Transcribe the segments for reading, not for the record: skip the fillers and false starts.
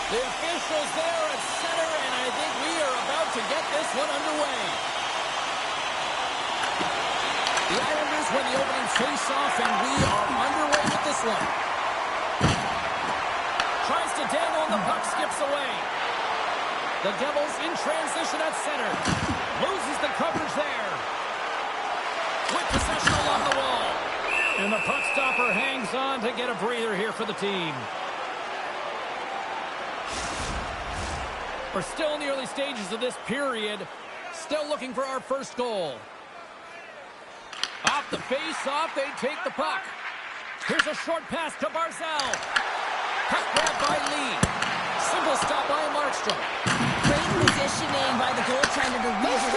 The officials there at center, and I think we are about to get this one underway. The Islanders win the opening face-off, and we are underway with this one. Tries to dangle, and the puck skips away. The Devils in transition at center. Loses the coverage there. With possession along the wall. And the puck stopper hangs on to get a breather here for the team. We're still in the early stages of this period. Still looking for our first goal. Off the face-off, they take the puck. Here's a short pass to Barzal. Puck grabbed by Lee. Simple stop by Markstrom. Great positioning by the goaltender to read it.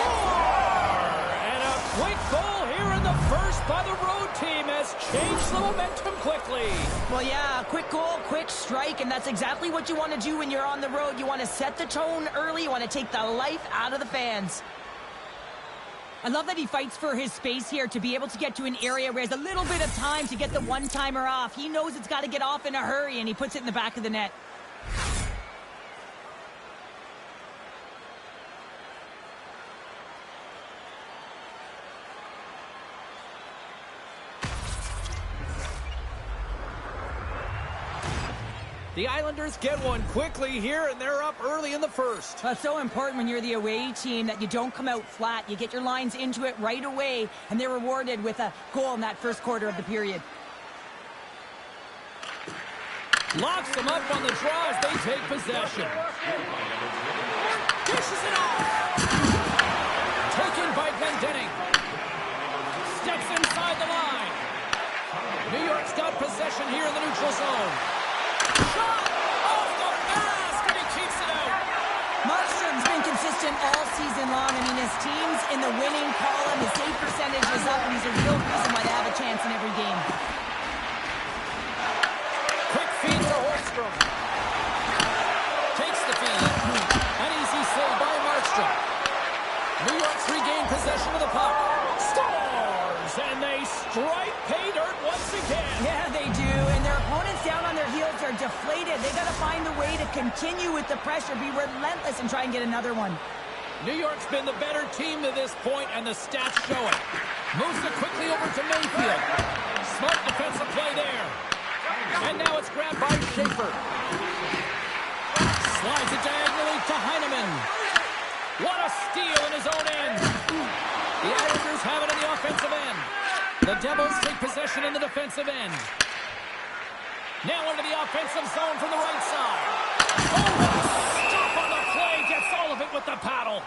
And a quick goal here in the first by the road team has changed the momentum quickly. Well, yeah, quick goal, quick strike, and that's exactly what you want to do when you're on the road. You want to set the tone early. You want to take the life out of the fans. I love that he fights for his space here to be able to get to an area where he has a little bit of time to get the one-timer off. He knows it's got to get off in a hurry, and he puts it in the back of the net. The Islanders get one quickly here, and they're up early in the first. That's so important when you're the away team that you don't come out flat. You get your lines into it right away, and they're rewarded with a goal in that first quarter of the period. Locks them up on the draw as they take possession. Dishes it off. Taken by Glendening. Steps inside the line. New York's got possession here in the neutral zone. Shot off the mask, and he keeps it out. Markstrom's been consistent all season long. I mean, his team's in the winning column. His save percentage is up, and he's a real reason why they have a chance in every game. Quick feed to Holmstrom. Takes the feed. An easy save by Markstrom. New York's regained possession of the puck. Stars, and they strike pay dirt once again. Yeah, they do, and their opponents down on their heels are deflated. They got to find a way to continue with the pressure, be relentless, and try and get another one. New York's been the better team to this point, and the stats show it. Moves it quickly over to Mayfield. Smart defensive play there. And now it's grabbed by Schaefer. Slides it diagonally to Heineman. What a steal in his own end. The Islanders have it in the offensive end. The Devils take possession in the defensive end. Now into the offensive zone from the right side. Oh, stop on the play. Gets all of it with the paddle.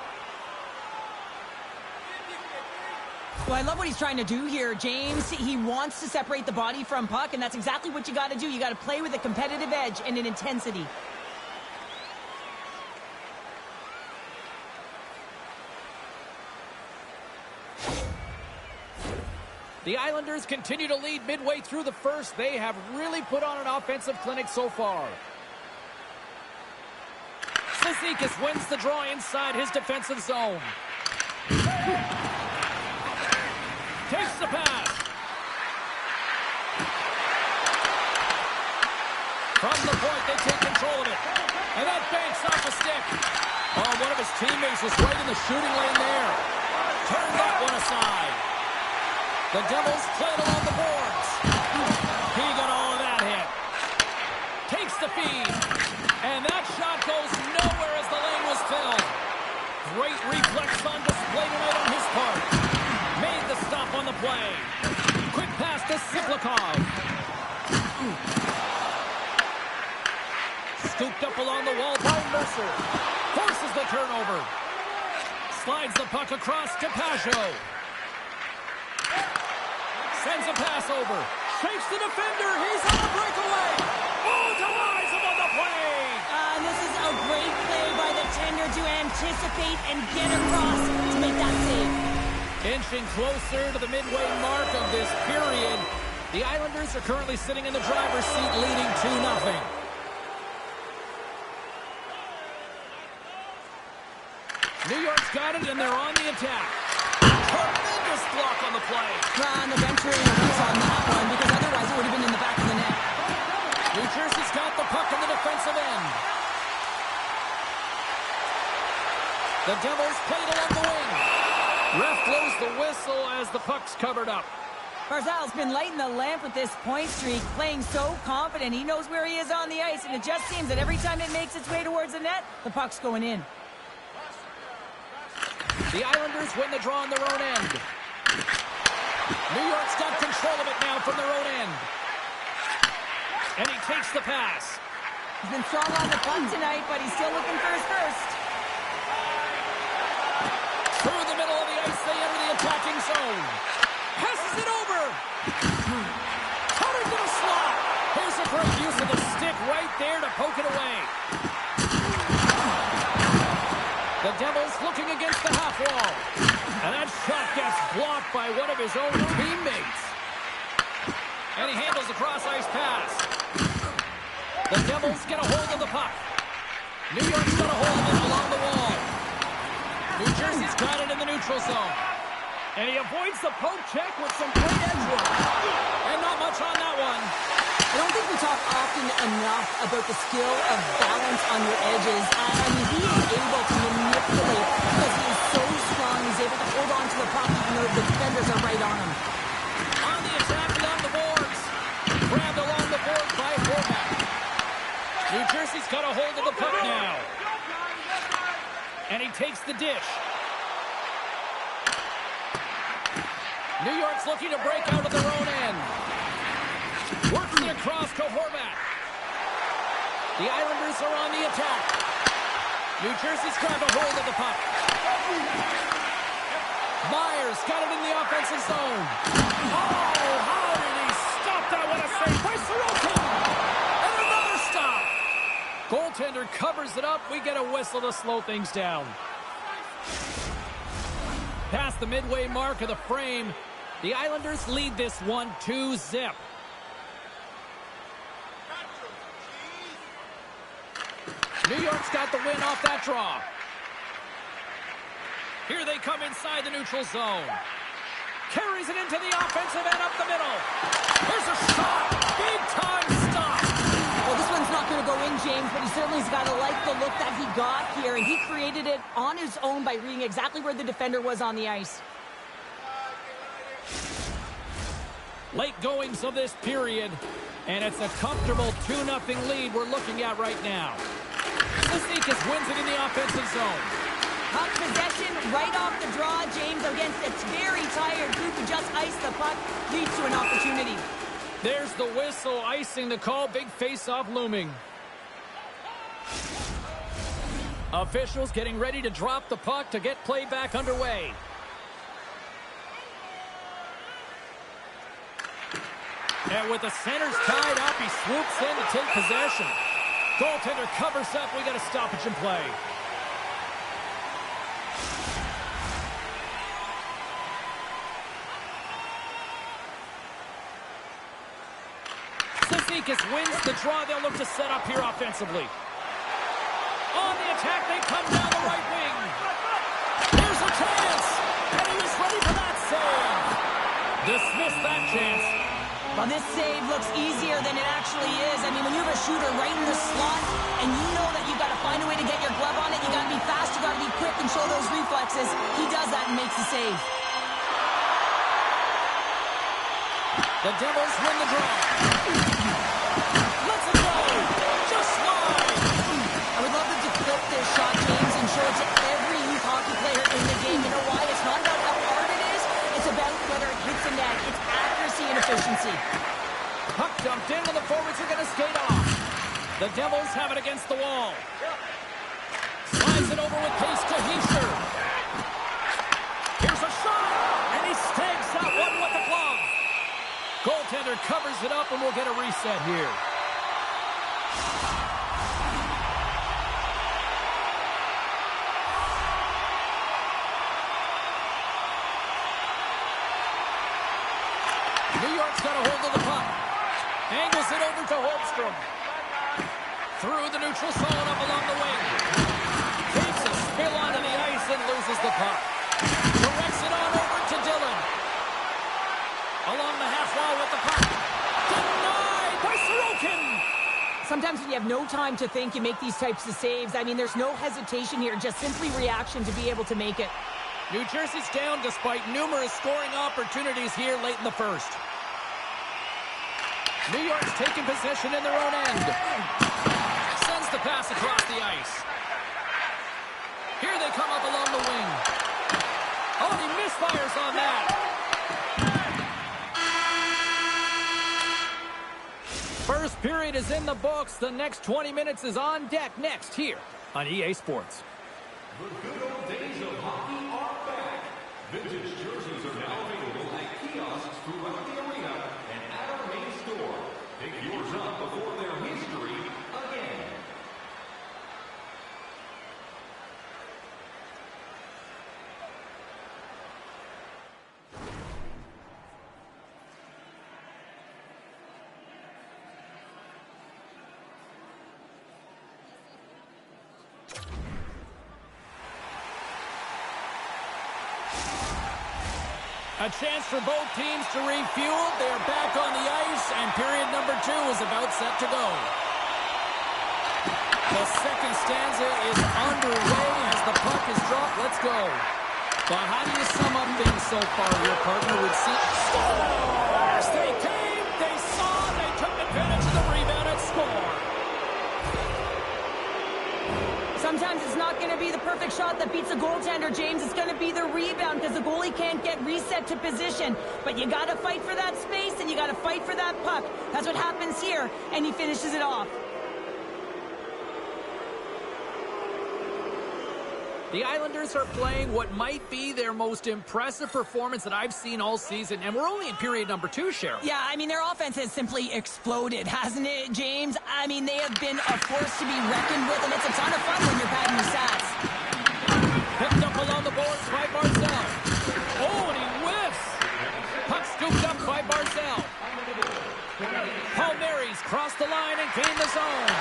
Well, I love what he's trying to do here, James. He wants to separate the body from puck, and that's exactly what you got to do. You got to play with a competitive edge and an intensity. The Islanders continue to lead midway through the first. They have really put on an offensive clinic so far. Cizikas wins the draw inside his defensive zone. Takes the pass. From the point, they take control of it. And that banks off the stick. Oh, one of his teammates was right in the shooting lane there. Turn that one aside. The Devils play it along the boards. He got all of that hit. Takes the feed. And that shot goes nowhere as the lane was filled. Great reflex on display tonight on his part. Made the stop on the play. Quick pass to Siplikov. Scooped up along the wall by Mercer. Forces the turnover. Slides the puck across to Pajot. Sends a pass over. Shakes the defender. He's on a breakaway. Oh, denies him on the play. This is a great play by the tender to anticipate and get across to make that save. Inching closer to the midway mark of this period. The Islanders are currently sitting in the driver's seat, leading 2-0. New York's got it, and they're on the attack. Tremendous block on the play. And the bench really agrees on that one, because otherwise it would have been in the back of the net. New Jersey's got the puck in the defensive end. The Devils played along the wing. Ref blows the whistle as the puck's covered up. Barzal's been lighting the lamp with this point streak, playing so confident. He knows where he is on the ice, and it just seems that every time it makes its way towards the net, the puck's going in. The Islanders win the draw on their own end. New York's got control of it now from their own end. And he takes the pass. He's been strong on the puck tonight, but he's still looking for his first. Through the middle of the ice, they enter the attacking zone. Passes it over. Cutter to the slot. Here's a great use of the stick right there to poke it away. The Devils looking against the half wall. And that shot gets blocked by one of his own teammates. And he handles a cross-ice pass. The Devils get a hold of the puck. New York's got a hold of it along the wall. New Jersey's got it in the neutral zone. And he avoids the poke check with some great edge work. And not much on that one. I don't think we talk often enough about the skill of balance on your edges. I mean, he is able to manipulate because he is so strong. He's able to hold on to the puck even though the defenders are right on him. On the attack along the boards. Grabbed along the board by Horvat. New Jersey's got a hold of the puck now. And he takes the dish. New York's looking to break out of their own end. Works it across to Horvat. The Islanders are on the attack. New Jersey's got a hold of the puck. Myers got it in the offensive zone. Oh, how did he stop that? What a save by Sorokin! And another stop. Goaltender covers it up. We get a whistle to slow things down. Past the midway mark of the frame, the Islanders lead this one 2-0. New York's got the win off that draw. Here they come inside the neutral zone. Carries it into the offensive end up the middle. Here's a shot. Big time stop. Well, this one's not going to go in, James, but he certainly's got to like the look that he got here, and he created it on his own by reading exactly where the defender was on the ice. Late goings of this period, and it's a comfortable 2-0 lead we're looking at right now. Sisnikas wins it in the offensive zone. Puck possession right off the draw, James, against a very tired group who just iced the puck, leads to an opportunity. There's the whistle, icing the call, big face-off looming. Officials getting ready to drop the puck to get play back underway. And with the centers tied up, he swoops in to take possession. Goaltender covers up. We got a stoppage in play. Sisnikas wins the draw. They'll look to set up here offensively. On the attack, they come down the right wing. Here's a chance. And he was ready for that save. Dismiss that chance. Well, this save looks easier than it actually is. I mean, when you have a shooter right in the slot and you know that you've got to find a way to get your glove on it, you got to be fast, you got to be quick and show those reflexes. He does that and makes the save. The Devils win the draw. Let's it go. Just slide. I would love them to flip this shot, James, and show it to every youth hockey player in the game. You know why? It's not about how hard it is. It's about whether it hits the net. It's accuracy and efficiency. Puck dumped in and the forwards are going to skate off. The Devils have it against the wall. Slides it over with pace to Heischer. Here's a shot, and he stags that one with the glove. Goaltender covers it up, and we'll get a reset here. New York's got a hold of the puck. Angles it over to Holmstrom. Through the neutral zone up along the wing. Takes a spill onto the ice and loses the puck. Directs it on over to Dillon. Along the half wall with the puck. Denied by Sorokin. sometimes when you have no time to think, you make these types of saves. I mean, there's no hesitation here, just simply reaction to be able to make it. New Jersey's down despite numerous scoring opportunities here late in the first. New York's taking possession in their own end. Sends the pass across the ice. Here they come up along the wing. Oh, he misfires on that. First period is in the books. The next 20 minutes is on deck next here on EA Sports. The good old days of hockey are back. Vintage jerseys are now available at kiosks throughout the arena and at our main store. Pick yours up before their history again. A chance for both teams to refuel. They're back on the ice, and period number 2 is about set to go. The second stanza is underway as the puck is dropped. Let's go. But how do you sum up things so far? Your partner would see. Scores! They came, they saw, they took advantage of the rebound and score. Sometimes it's not going to be the perfect shot that beats a goaltender, James. It's going to be the rebound because the goalie can't get reset to position. But you got to fight for that space and you got to fight for that puck. That's what happens here, and he finishes it off. The Islanders are playing what might be their most impressive performance that I've seen all season, and we're only in period number 2, Cheryl. Yeah, I mean, their offense has simply exploded, hasn't it, James? I mean, they have been a force to be reckoned with, and it's a ton of fun when you're padding your stats. Picked up along the boards by Barzell. Oh, and he whiffs. Puck scooped up by Barzell. Palmieri's crossed the line and gained the zone.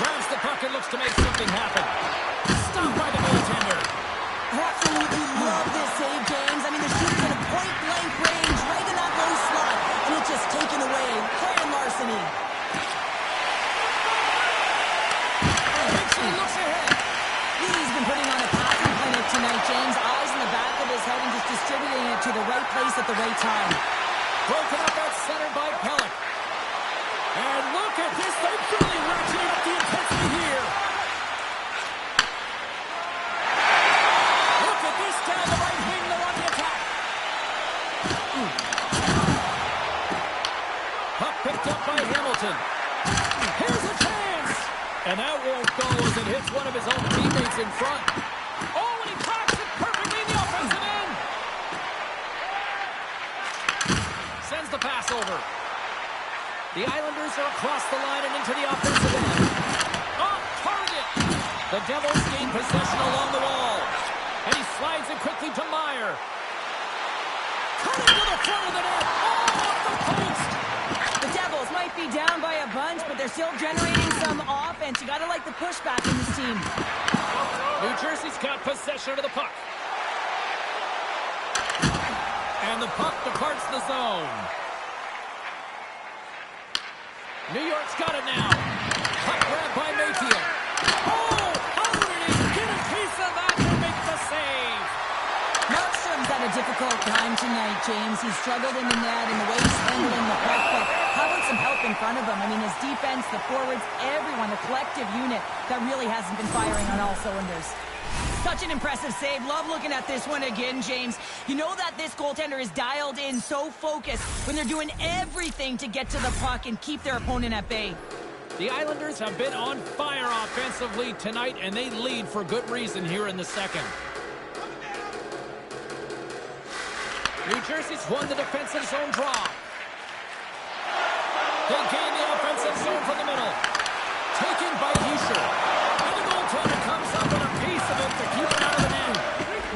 Grabs the puck and looks to make something happen. Stopped by the goaltender. Absolutely love this save, James. I mean, the shoot's at a point-blank range, right in that low slot, and it's just taken away. Grand larceny. He looks ahead. He's been putting on a passing clinic tonight, James. Eyes in the back of his head and just distributing it to the right place at the right time. Broken up at center by Pellick. And look at this. They're really ratcheting up the intensity here. Look at this down the right wing. They're on the attack. Puck picked up by Hamilton. Here's a chance. And that won't go as it hits one of his own teammates in front. Oh, and he cracks it perfectly in the offensive end. Sends the pass over. The Islanders are across the line and into the offensive end. Off target. The Devils gain possession along the wall. And he slides it quickly to Meyer. Cutting to the front of the net. Oh, off the post. The Devils might be down by a bunch, but they're still generating some offense. You got to like the pushback in this team. New Jersey's got possession of the puck. And the puck departs the zone. New York's got it now. Puck grabbed by Mayfield. Oh, how did he get a piece of that to make the save? Markstrom's had a difficult time tonight, James. He's struggled in the net and the way he's handling the puck, but how about some help in front of him? I mean, his defense, the forwards, everyone, a collective unit that really hasn't been firing on all cylinders. Such an impressive save. Love looking at this one again, James. You know that this goaltender is dialed in, so focused when they're doing everything to get to the puck and keep their opponent at bay. The Islanders have been on fire offensively tonight, and they lead for good reason here in the second. New Jersey's won the defensive zone draw. They gain the offensive zone from the middle. Taken by Hischer. And the goaltender comes up with a piece of it to keep it out of the net.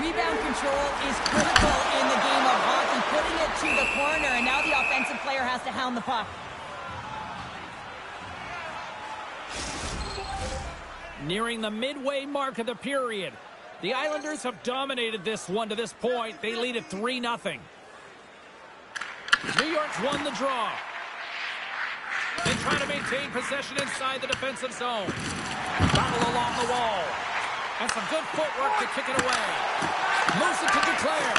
Rebound control is critical in the game of hockey. Putting it to the corner, and now the offensive player has to hound the puck. Nearing the midway mark of the period. The Islanders have dominated this one to this point. They lead at 3-0. New York's won the draw. They try to maintain possession inside the defensive zone. Battle along the wall. And some good footwork to kick it away. Moves it to Duclair.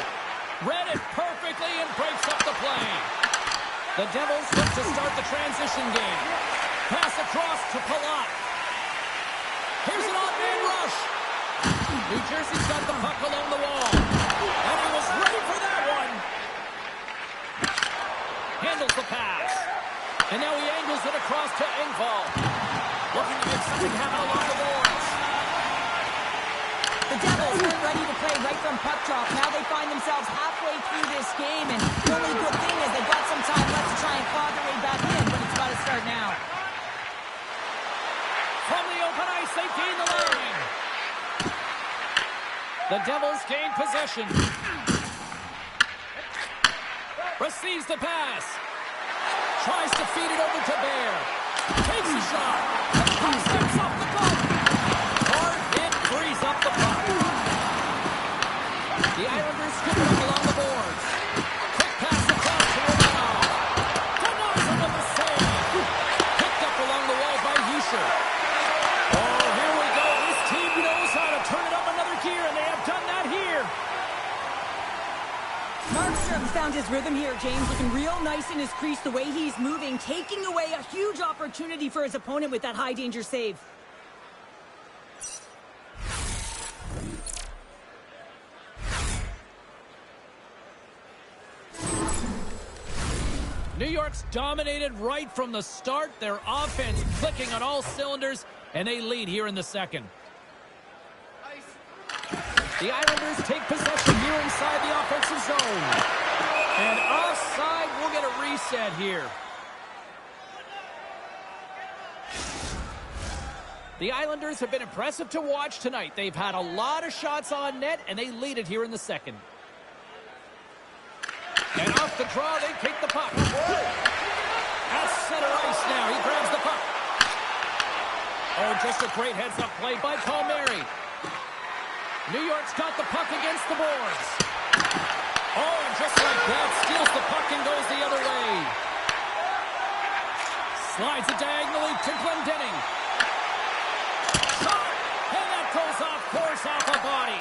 Read it perfectly and breaks up the play. The Devils look to start the transition game. Pass across to Palat. Here's an odd-man rush. New Jersey's got the puck along the wall. And he was ready for that one. Handles the pass. And now he angles it across to Engvall. Looking to make something happen along the boards. The Devils weren't ready to play right from puck drop. Now they find themselves halfway through this game, and the only good thing is they've got some time left to try and claw their way back in, but it's got to start now. From the open ice, they gain the line. The Devils gain possession. Receives the pass. Tries to feed it over to Bear. Takes a shot. The puck steps off the puck. Hard hit frees up the puck. The Islanders scoop it up along the boards. Quick pass across to Romano. Denies him with the save. Picked up along the wall by Huscher. Oh, here we go. This team knows how to turn it up another gear, and they have done that here. Markstrom's found his rhythm here, James, looking real nice in his crease, the way he's moving, taking away a huge opportunity for his opponent with that high-danger save. New York's dominated right from the start. Their offense clicking on all cylinders, and they lead here in the second. The Islanders take possession here inside the offensive zone. And offside, we'll get a reset here. The Islanders have been impressive to watch tonight. They've had a lot of shots on net, and they lead it here in the second. And off the draw, they take the puck. At center ice now, he grabs the puck. Oh, just a great heads-up play by Palmieri. New York's got the puck against the boards. Oh, and just like that, steals the puck and goes the other way. Slides it diagonally to Glendening. Shot! And that goes off course, off a body.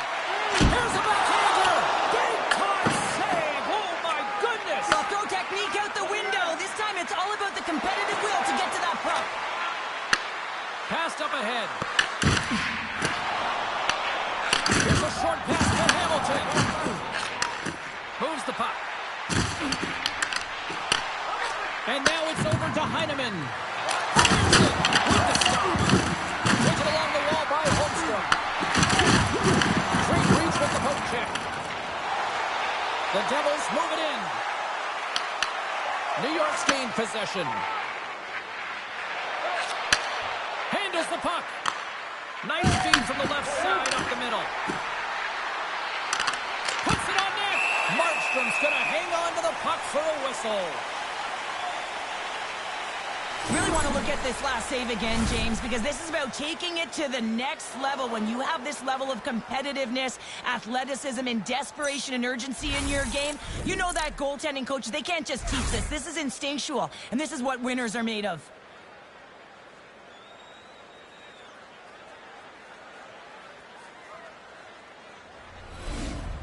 Here's a backhander! Big time save! Oh, my goodness! Well, throw technique out the window. This time it's all about the competitive will to get to that puck. Passed up ahead. Here's a short pass to Hamilton. Moves the puck. And now it's over to Heineman. Fires it with the stop. Taken along the wall by Holmstrom. Great reach with the poke check. The Devils move it in. New York's gained possession. Handles the puck. Nice feed from the left side up the middle. Puts it on net. Markstrom's going to hang on to the puck for a whistle. Really want to look at this last save again, James, because this is about taking it to the next level. When you have this level of competitiveness, athleticism, and desperation and urgency in your game, you know that goaltending coaches, they can't just teach this. This is instinctual, and this is what winners are made of.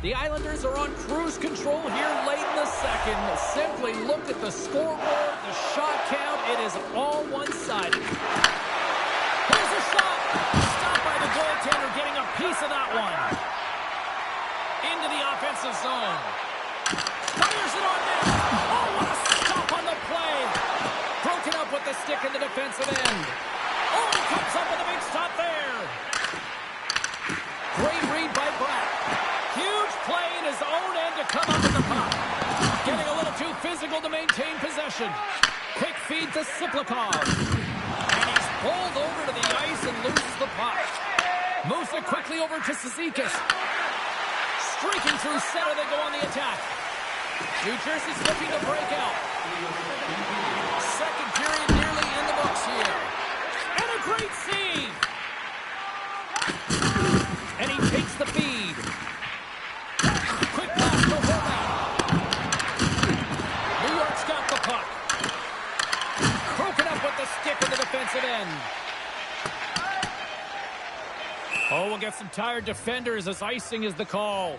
The Islanders are on cruise control here late in the second. Simply look at the scoreboard, the shot count. It is all one-sided. Here's a shot. Stopped by the goaltender, getting a piece of that one. Into the offensive zone. Fires it on net. Oh, what a stop on the play. Broken up with the stick in the defensive end. Oh, he comes up with a big stop there. Great read by Black. Huge play in his own end to come up with the puck. Getting a little too physical to maintain possession. Quick feed to Siplikov. And he's pulled over to the ice and loses the puck. Moves it quickly over to Cizikas. Streaking through center, they go on the attack. New Jersey's looking to break out. Second period nearly in the books here. And a great save. And he takes the feed. Quick pass to Horvat. New York's got the puck. Broken up with Oh, we'll get some tired defenders as icing is the call.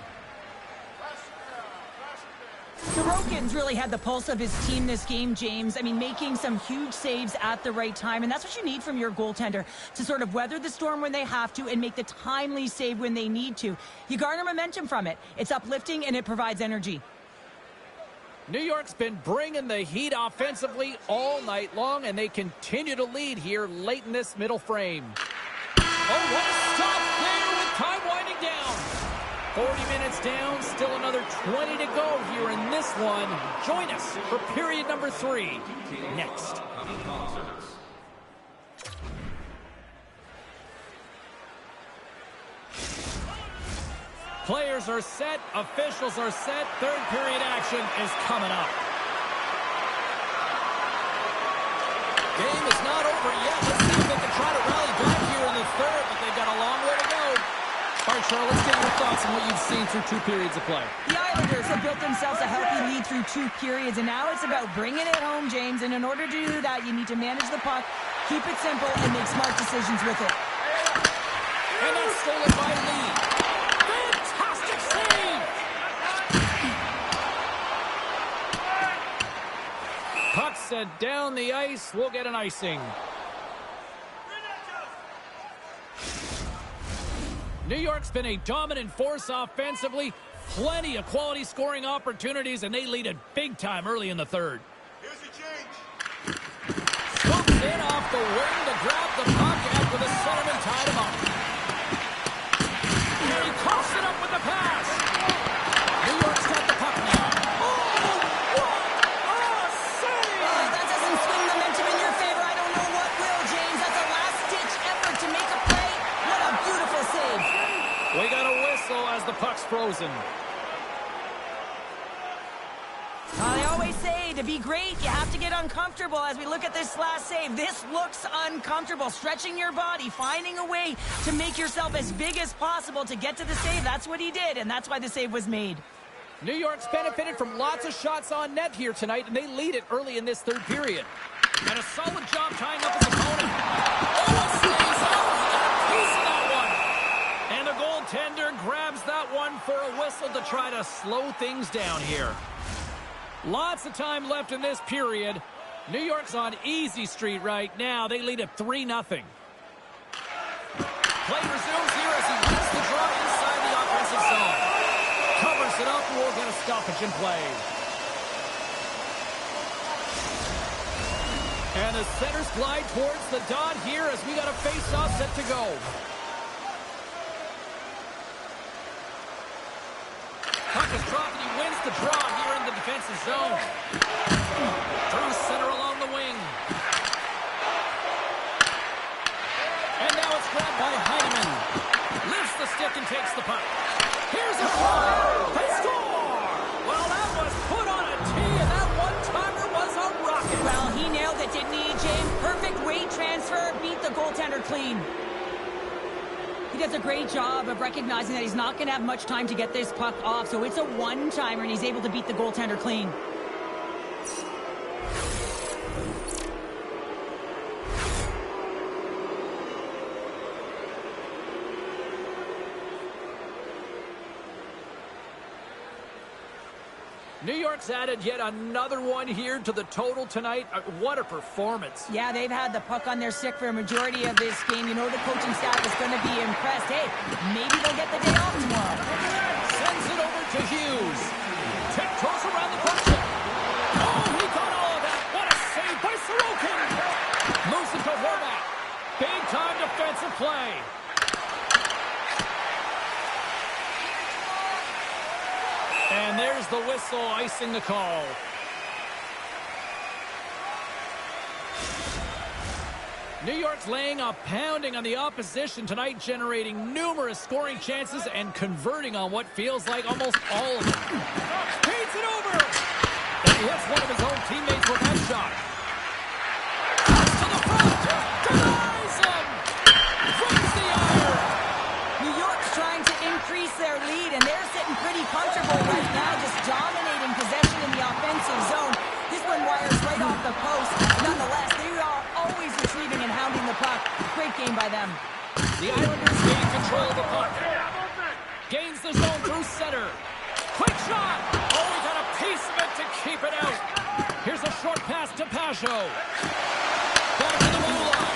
Sorokin's really had the pulse of his team this game, James. I mean, making some huge saves at the right time, and that's what you need from your goaltender, to sort of weather the storm when they have to and make the timely save when they need to. You garner momentum from it. It's uplifting, and it provides energy. New York's been bringing the heat offensively all night long, and they continue to lead here late in this middle frame. Oh, what a stop there with time winding down. 40 minutes down, still another 20 to go here in this one. Join us for period number 3 next. Players are set, officials are set, third period action is coming up. Game is not over yet. Let's see if they can try to rally back here in the third, but they've got a long way to go. All right, Charles, let's get your thoughts on what you've seen through 2 periods of play. The Islanders have built themselves a healthy lead through 2 periods, and now it's about bringing it home, James. And in order to do that, you need to manage the puck, keep it simple, and make smart decisions with it. And that's stolen by Lee. Fantastic save! Puck set down the ice. We'll get an icing. New York's been a dominant force offensively. Plenty of quality scoring opportunities, and they lead it big time early in the third. Here's a change. Scoops in off the wing to grab the puck after the centerman tied him up. And he coughs it up with the pass. New York's got the puck now. Oh, what a save! That doesn't swing momentum in your favor. I don't know what will, James. That's a last-ditch effort to make a play. What a beautiful save. We got a whistle as the puck's frozen. They always say to be great, you have to get uncomfortable. As we look at this last save, this looks uncomfortable. Stretching your body, finding a way to make yourself as big as possible to get to the save. That's what he did, and that's why the save was made. New York's benefited from lots of shots on net here tonight, and they lead it early in this third period. And a solid job tying up his opponent. Oh, it stays out. He got a piece of that one. And the goaltender grabs that one for a whistle to try to slow things down here. Lots of time left in this period. New York's on easy street right now. They lead at 3-0. Play resumes here as he wins the draw inside the offensive zone. Covers it up, and we'll get a stoppage in play. And the centers glide towards the dot here as we got a face-off set to go. Puck is dropped, and he wins the draw here in the defensive zone. Through center along the wing. And now it's grabbed by Heineman. Lifts the stick and takes the puck. Here's a shot. They score! Well, that was put on a tee, and that one-timer was a rocket. Well, he nailed it, didn't he, James? Perfect weight transfer, beat the goaltender clean. He does a great job of recognizing that he's not going to have much time to get this puck off, so it's a one-timer, and he's able to beat the goaltender clean. New York's added yet another one here to the total tonight. What a performance. Yeah, they've had the puck on their stick for a majority of this game. You know the coaching staff is going to be impressed. Hey, maybe they'll get the day off tomorrow. Sends it over to Hughes. Tiptoes around the puck. Oh, he got all of that. What a save by Sorokin. Moves it to Horvat. Big-time defensive play. And there's the whistle, icing the call. New York's laying a pounding on the opposition tonight, generating numerous scoring chances and converting on what feels like almost all of them. Feeds it over! And he hits one of his own teammates with that shot. To the front! Denies him! Brings the iron! New York's trying to increase their lead, and they're sitting pretty comfortable right now, just dominating possession in the offensive zone. This one wires right off the post. Nonetheless, they are always retrieving and hounding the puck. Great game by them. The Islanders gain control of the puck. Gains the zone through center. Quick shot! Oh, we got a piece of it to keep it out. Here's a short pass to Pajot. Back to the blue line.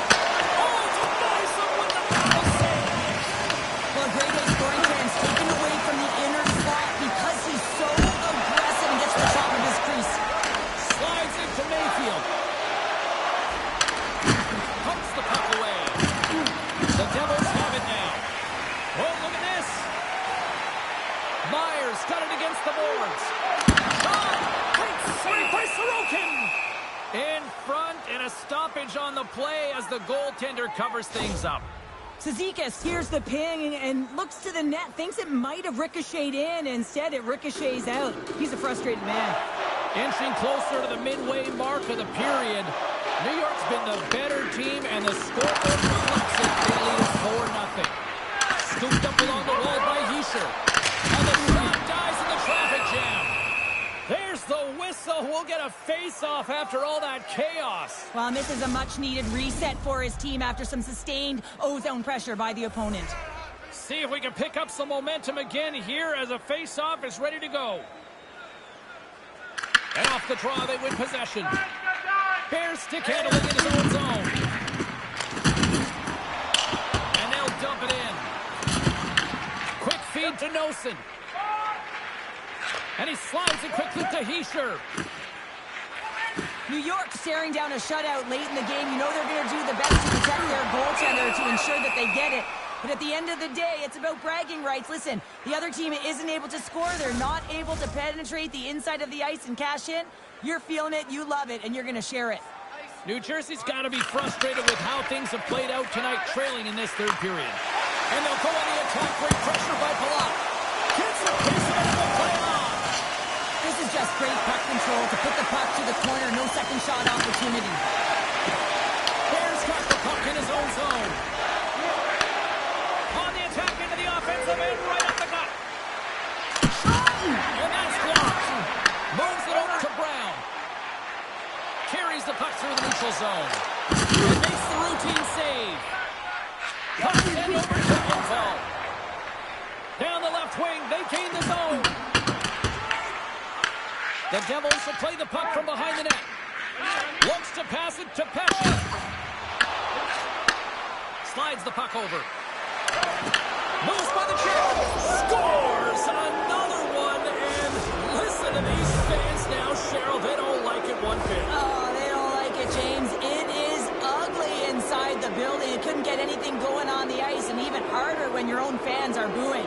Oh, denies him with the foul save. Well, great A scoring chance taken away from the inner slot because he's so aggressive and gets to the top of his crease. Slides into Mayfield. Pumps the puck away. The Devils have it now. Oh, look at this. Myers got it against the boards. Shot! Great save by Sorokin! In front, and a stoppage on the play as the goaltender covers things up. Cizikas hears the ping and looks to the net, thinks it might have ricocheted in. Instead, it ricochets out. He's a frustrated man. Inching closer to the midway mark of the period. New York's been the better team, and the scoreboard reflects it. They lead it 4-0. Scooped up along the wall by Hischier. And the shot dies in the traffic jam. There's the whistle. We'll get a face-off after all that chaos. Well, and this is a much-needed reset for his team after some sustained ozone pressure by the opponent. See if we can pick up some momentum again here as a face-off is ready to go. And off the draw, they win possession. Bears stick handling in his own zone. And they'll dump it in. Quick feed to Nosen. And he slides it quickly to Hischier. New York staring down a shutout late in the game. You know they're going to do the best to protect their goaltender to ensure that they get it. But at the end of the day, it's about bragging rights. Listen, the other team isn't able to score. They're not able to penetrate the inside of the ice and cash in. You're feeling it, you love it, and you're going to share it. New Jersey's got to be frustrated with how things have played out tonight, trailing in this third period. And they'll go on the attack, great pressure by Palat. Gets a piece of it and will play on. This is just great puck control to put the puck to the corner. No second shot opportunity. Bears got the puck in his own zone. On the attack into the offensive end, right up the gut. And that's blocked. Moves it over to Brown. Carries the puck through the neutral zone. And makes the routine save. Puck sent over to Intel. Down the left wing, they gain the zone. The Devils will play the puck from behind the net. Looks to pass it to Pesce. Slides the puck over. Moves by the chip. Scores another one. And listen to these fans now, Cheryl. They don't like it one bit. Oh, they don't like it, James. It is ugly inside the building. You couldn't get anything going on the ice, and even harder when your own fans are booing.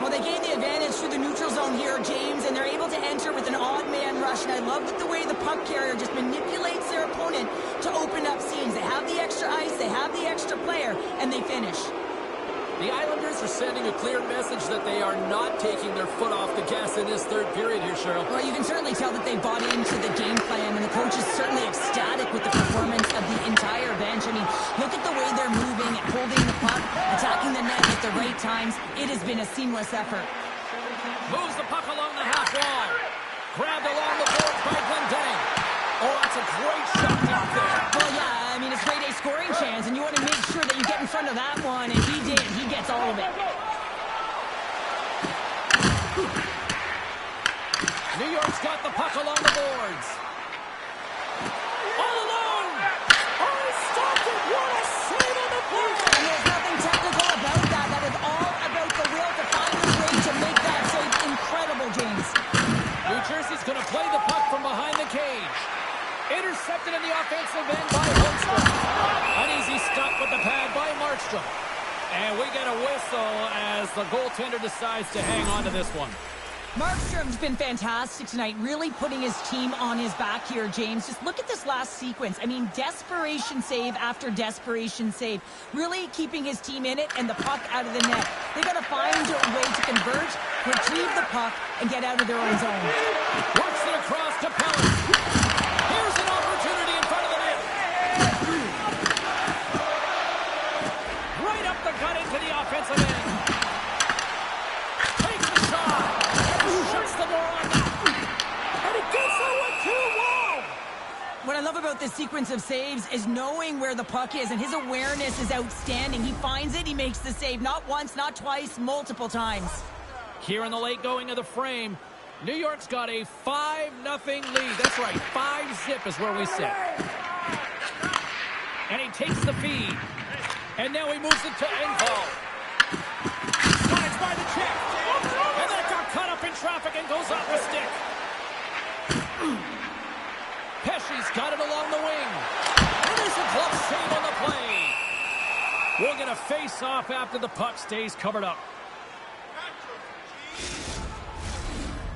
Well, they gain the advantage through the neutral zone here, James, and they're able to enter with an odd man rush. And I love the way the puck carrier just manipulates their opponent to open up seams. They have the extra ice, they have the extra player, and they finish. The Islanders are sending a clear message that they are not taking their foot off the gas in this third period here, Cheryl. Well, you can certainly tell that they bought into the game plan, and the coach is certainly ecstatic with the performance of the entire bench. I mean, look at the way they're moving, holding the puck, attacking the net at the right times. It has been a seamless effort. Moves the puck along the half wall. Grabbed along the boards by Glendening. Oh, that's a great shot down there. Well, yeah, I mean, it's grade A scoring chance, and you want to make sure that you get in front of that one, and he did. He gets all of it. New York's got the puck along the boards. All alone! Oh, he stopped it! What a save on the play! And there's nothing technical about that. That is all about the will to find the way to make that save incredible, James. New Jersey's going to play the puck from behind the cage. Intercepted in the offensive end by Holmstrom. An easy stop with the pad by Markstrom. And we get a whistle as the goaltender decides to hang on to this one. Markstrom's been fantastic tonight, really putting his team on his back here, James. Just look at this last sequence. I mean, desperation save after desperation save. Really keeping his team in it and the puck out of the net. They got to find a way to converge, retrieve the puck, and get out of their own zone. Works it across to Pellet. Here's an opportunity in front of the net. Right up the gut into the offensive end. Takes the shot. Shuts the door on that. And it gets 0-2. Wow! What I love about this sequence of saves is knowing where the puck is, and his awareness is outstanding. He finds it, he makes the save, not once, not twice, multiple times. Here in the late going of the frame, New York's got a 5-0 lead. That's right, 5-zip is where we sit. And he takes the feed. And now he moves it to Engvall. Slides by the check. And that got caught up in traffic and goes off the stick. Pesci's got it along the wing. And there's a glove save on the play. We'll get a face-off after the puck stays covered up.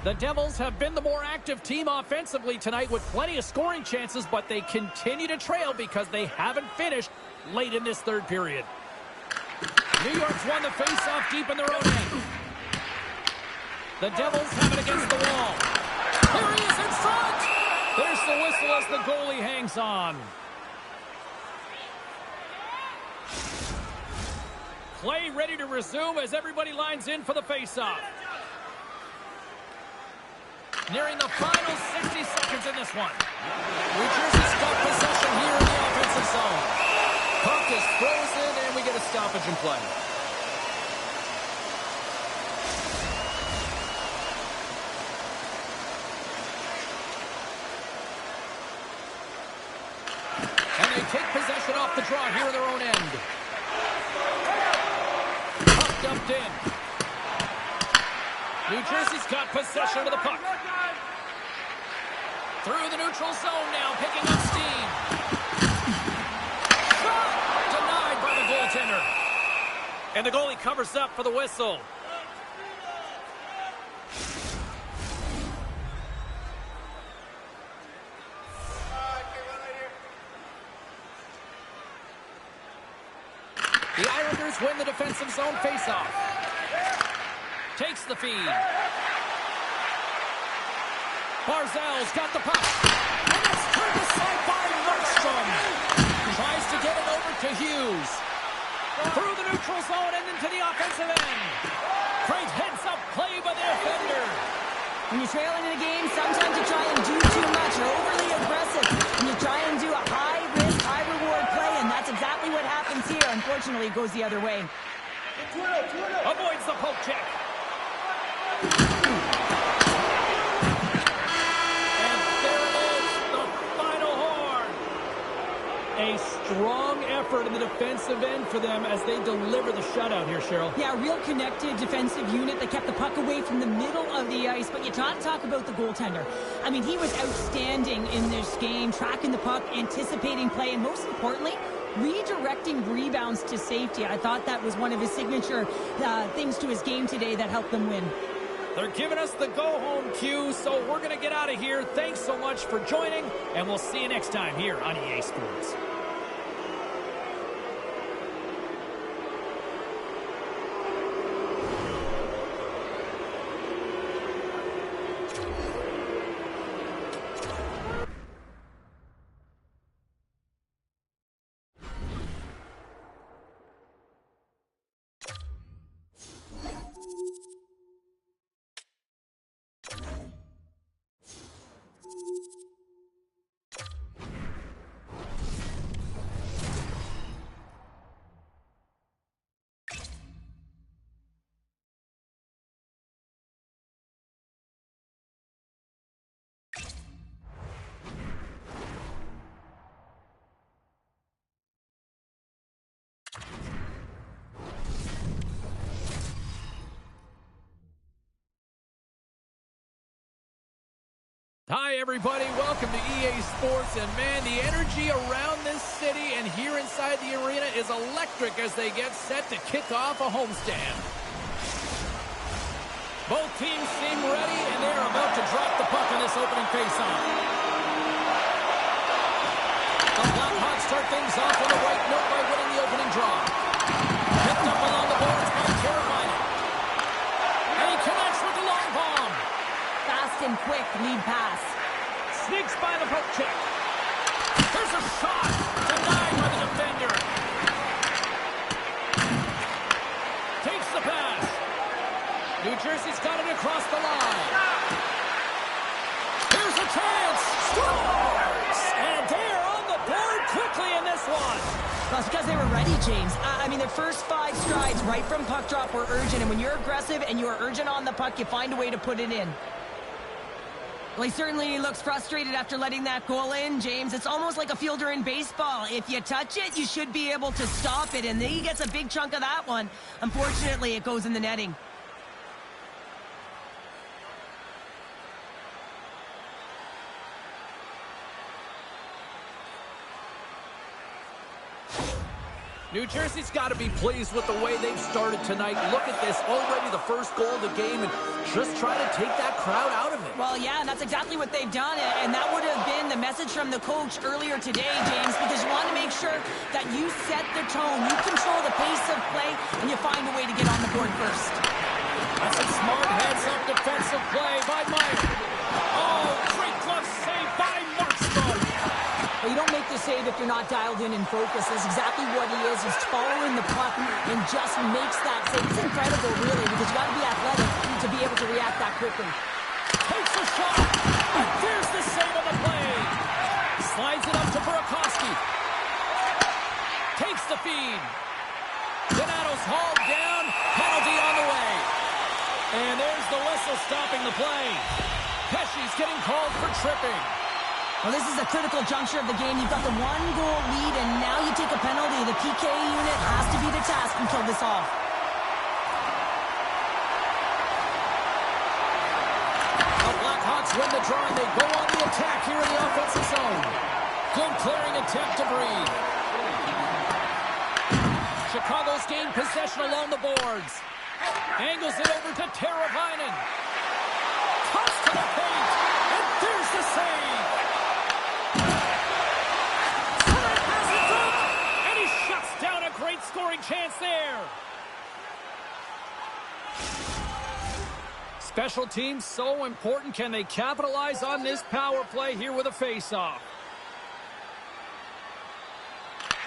The Devils have been the more active team offensively tonight with plenty of scoring chances, but they continue to trail because they haven't finished late in this third period. New York's won the face-off deep in their own end. The Devils have it against the wall. Here he is in front! There's the whistle as the goalie hangs on. Play ready to resume as everybody lines in for the face-off. Nearing the final 60 seconds in this one. New Jersey's got possession here in the offensive zone. Puck is frozen, and we get a stoppage in play. And they take possession off the draw here in their own end. Puck dumped in. New Jersey's got possession of the puck. Through the neutral zone now, picking up steam. Shot! Denied by the goaltender. And the goalie covers up for the whistle. The Islanders win the defensive zone faceoff. Takes the feed. Barzal's got the puck. And it's turned aside by Markstrom. Tries to get it over to Hughes. Through the neutral zone and into the offensive end. Great heads-up play by the defender. When you're trailing in a game, sometimes you try and do too much. You're overly aggressive. And you try and do a high-risk, high-reward play, and that's exactly what happens here. Unfortunately, it goes the other way. Avoids the poke check. A strong effort in the defensive end for them as they deliver the shutout here, Cheryl. Yeah, a real connected defensive unit that kept the puck away from the middle of the ice. But you talk about the goaltender. I mean, he was outstanding in this game, tracking the puck, anticipating play, and most importantly, redirecting rebounds to safety. I thought that was one of his signature things to his game today that helped them win. They're giving us the go-home cue, so we're going to get out of here. Thanks so much for joining, and we'll see you next time here on EA Sports. Hi, everybody. Welcome to EA Sports. And, man, the energy around this city and here inside the arena is electric as they get set to kick off a homestand. Both teams seem ready, and they're about to drop the puck on this opening faceoff. The Blackhawks start things off on the right note by winning the opening draw. Picked up along the boards by Carolina. And he connects with the long bomb. Fast and quick lead pass. Sneaks by the poke check. There's a shot. Denied by the defender. Takes the pass. New Jersey's got it across the line. Here's a chance. Scores! And one. Well, it's because they were ready, James. I mean, their first 5 strides right from puck drop were urgent, and when you're aggressive and you're urgent on the puck, you find a way to put it in. Well, he certainly looks frustrated after letting that goal in, James. It's almost like a fielder in baseball. If you touch it, you should be able to stop it, and he gets a big chunk of that one. Unfortunately, it goes in the netting. New Jersey's got to be pleased with the way they've started tonight. Look at this, already the first goal of the game, and just try to take that crowd out of it. Well, yeah, and that's exactly what they've done, and that would have been the message from the coach earlier today, James, because you want to make sure that you set the tone, you control the pace of play, and you find a way to get on the board first. That's a smart heads-up defensive play by Meyer. Oh, great glove save by Markstrom. Well, you don't make the save if you're not dialed in and focused. That's exactly what he is. He's following the puck and just makes that save. It's incredible, really, because you got to be athletic to be able to react that quickly. Takes a shot. And there's the save on the play. Slides it up to Burakovsky. Takes the feed. Donato's hauled down. Penalty on the way. And there's the whistle stopping the play. Pesci's getting called for tripping. Well, this is a critical juncture of the game. You've got the 1-goal lead, and now you take a penalty. The PK unit has to be the task and kill this off. The Blackhawks win the draw, and they go on the attack here in the offensive zone. Good clearing attempt to breathe. Chicago's gained possession along the boards. Angles it over to Teravainen. Toss to the paint, and there's the save. Great scoring chance there. Special teams so important. Can they capitalize on this power play here with a face-off?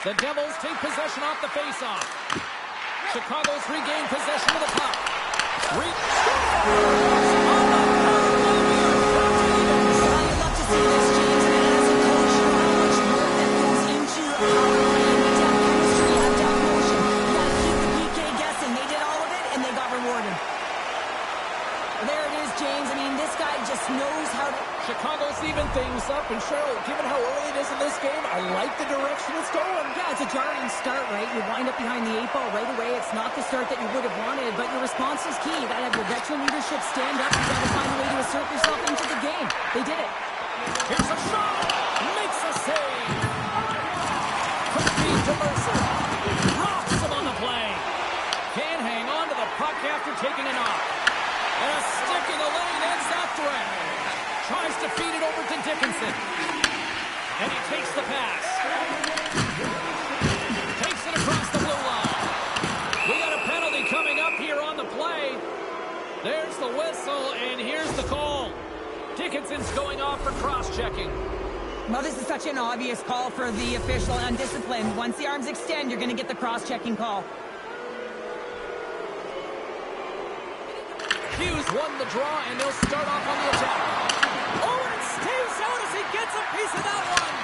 The Devils take possession off the face-off. Chicago's regained possession of the puck. I'd love to see this, James, and as a coach, you know how much work that goes into a power play. There it is, James. I mean, this guy just knows how to... Chicago's even things up, and Cheryl, given how early it is in this game, I like the direction it's going. Yeah, it's a jarring start, right? You wind up behind the 8 ball right away. It's not the start that you would have wanted, but your response is key. You got to have your veteran leadership stand up. You got to find a way to assert yourself into the game. They did it. Here's a shot. Makes a save. Quick feed to Mercer. Rocks him on the play. Can't hang on to the puck after taking a knock. And a stick in the lane ends that threat. Tries to feed it over to Dickinson. And he takes the pass. Takes it across the blue line. We got a penalty coming up here on the play. There's the whistle, and here's the call. Dickinson's going off for cross-checking. Well, this is such an obvious call for the official. Undisciplined. Once the arms extend, you're going to get the cross-checking call. Hughes won the draw, and they'll start off on the attack. Oh, and it stays out as he gets a piece of that one.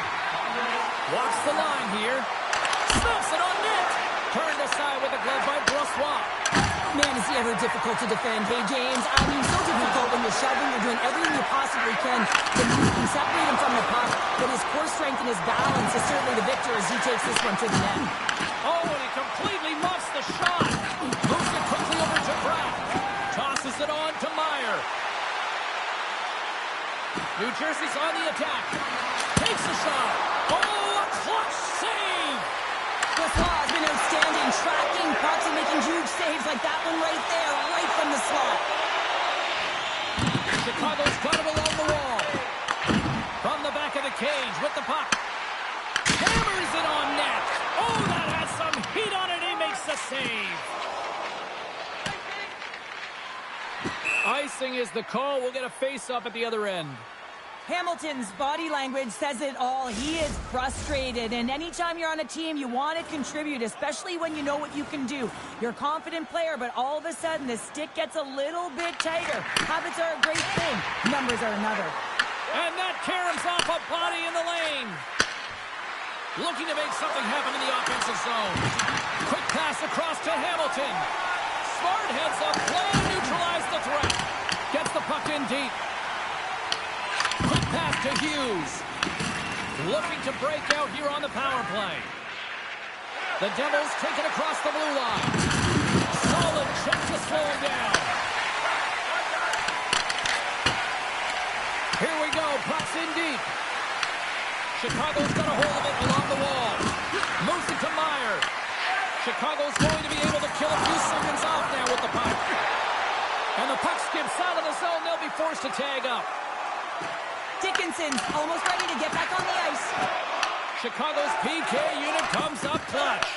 Watch the line here. Snaps it on net. Turned aside with a glove by Brossois. Man, is he ever difficult to defend. Hey, James, I mean, so difficult when you're shoving. You're doing everything you possibly can to move and separate him from the puck. But his core strength and his balance is certainly the victor as he takes this one to the net. Oh, and he completely muffs the shot. Moves it quickly over to Pratt. Tosses it on to Meyer. New Jersey's on the attack. Takes a shot. Oh, a clutch save. Brossois has been outstanding, tracking pucks and making huge saves like that one right there, right from the slot. Chicago's got him along the wall. From the back of the cage with the puck. Hammers it on net. Oh, that has some heat on it. He makes the save. Icing is the call. We'll get a face-off at the other end. Hamilton's body language says it all. He is frustrated, and anytime you're on a team, you want to contribute, especially when you know what you can do. You're a confident player, but all of a sudden, the stick gets a little bit tighter. Habits are a great thing. Numbers are another. And that caroms off a body in the lane. Looking to make something happen in the offensive zone. Quick pass across to Hamilton. Smart heads up play to neutralize the threat. Gets the puck in deep. Quick pass to Hughes. Looking to break out here on the power play. The Devils take it across the blue line. Solid check to slow him down. Here we go. Puck's in deep. Chicago's got a hold of it along the wall. Moves it to Meyer. Chicago's going to be able to kill a few seconds off now with the puck. And the puck skips out of the zone. They'll be forced to tag up. Dickinson's almost ready to get back on the ice. Chicago's PK unit comes up clutch.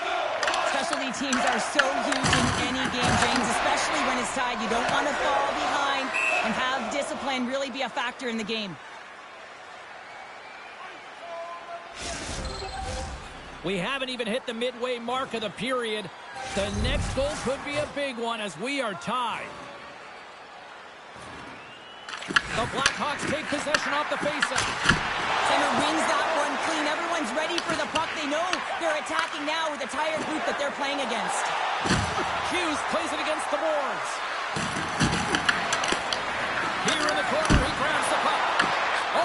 Specialty teams are so huge in any game, James, especially when it's tied. You don't want to fall behind and have discipline really be a factor in the game. We haven't even hit the midway mark of the period. The next goal could be a big one as we are tied. The Blackhawks take possession off the faceoff. Center wins that one clean. Everyone's ready for the puck. They know they're attacking now with the tired group that they're playing against. Hughes plays it against the boards. Here in the corner, he grabs the puck.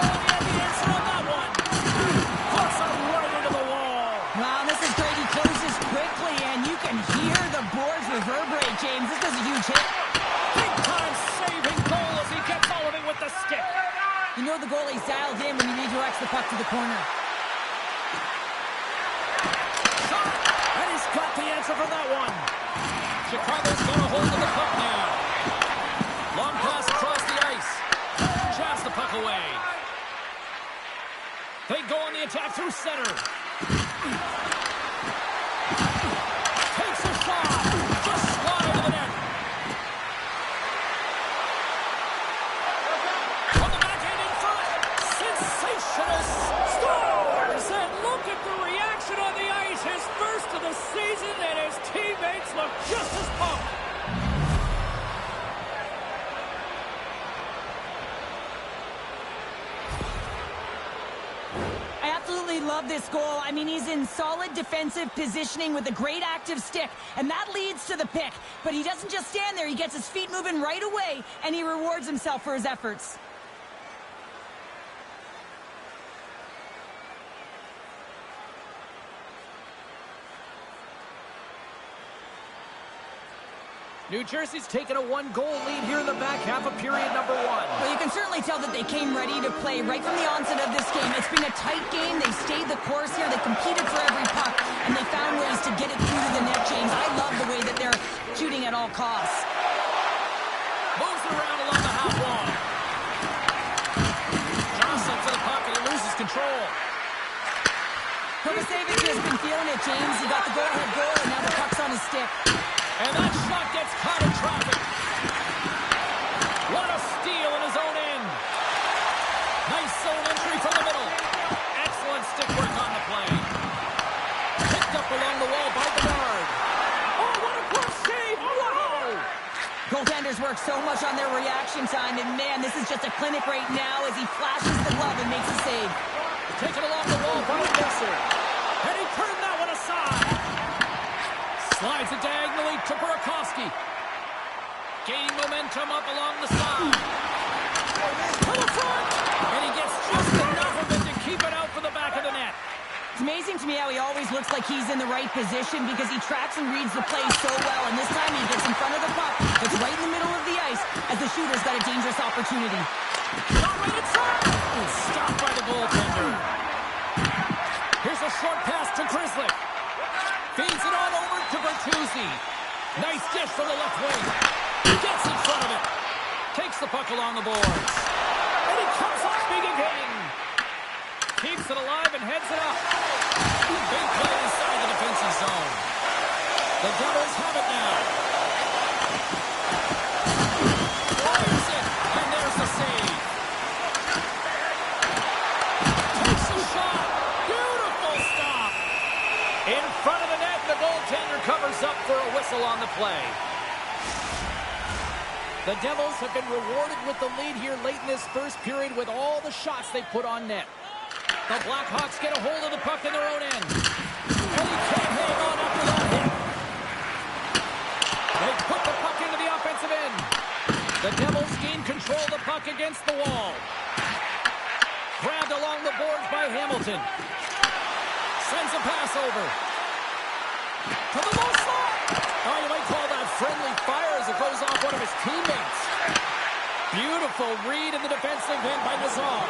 Oh, he had the answer on that one. Puts it right into the wall. Wow, this is great. He closes quickly, and you can hear the boards reverberate, James. This was a huge hit. Big-time saving goal as he gets all of it with the stick. You know the goalie's dialed in when he redirects the puck to the corner. Shot! And he's got the answer for that one. Chicago's got a hold of the puck now. Long pass across the ice. Jabs the puck away. They go on the attack through center. Takes a shot. Just slot over the net. On the backhand in front. Sensational scores. And look at the reaction on the ice. His first of the season, and his teammates look just as pumped. I absolutely love this goal. I mean, he's in solid defensive positioning with a great active stick, and that leads to the pick. But he doesn't just stand there. He gets his feet moving right away, and he rewards himself for his efforts. New Jersey's taken a one-goal lead here in the back half of period number one. Well, you can certainly tell that they came ready to play right from the onset of this game. It's been a tight game. They stayed the course here. They competed for every puck, and they found ways to get it through to the net, James. I love the way that they're shooting at all costs. Moves it around along the half wall. Johnson for the puck, and he loses control. Kovacevic has been feeling it, James. He got the go-ahead goal, and now the puck's on his stick. And that shot gets caught in traffic. What a steal in his own end. Nice zone entry from the middle. Excellent stick work on the play. Picked up along the wall by Bernard. Oh, what a glove save. Wow. Goaltenders work so much on their reaction time, and man, this is just a clinic right now as he flashes the glove and makes a save. Taken along the wall by Messer. And he turned that one aside. Slides it diagonally to Burakovsky. Gaining momentum up along the side. To the front. And he gets just enough of it to keep it out for the back of the net. It's amazing to me how he always looks like he's in the right position because he tracks and reads the play so well. And this time he gets in front of the puck. It's right in the middle of the ice as the shooter's got a dangerous opportunity. Shot right inside. Stopped by the goaltender. Here's a short pass to Grizzly. Feeds it on over to Bertuzzi. Nice dish from the left wing. Gets in front of it. Takes the puck along the boards. And he comes off big again. Keeps it alive and heads it up. Big play inside the defensive zone. The Devils have it now. Fires it. And there's the save. Takes a shot. Beautiful stop. In front of the net, the goaltender covers up for a whistle on the play. The Devils have been rewarded with the lead here late in this first period with all the shots they put on net. The Blackhawks get a hold of the puck in their own end. And he can't hang on after that hit. They put the puck into the offensive end. The Devils gain control of the puck against the wall. Grabbed along the boards by Hamilton. Sends a pass over. To the low slot. Oh, you might call that friendly fire as it goes off one of his teammates. Beautiful read in the defensive end by Nazar.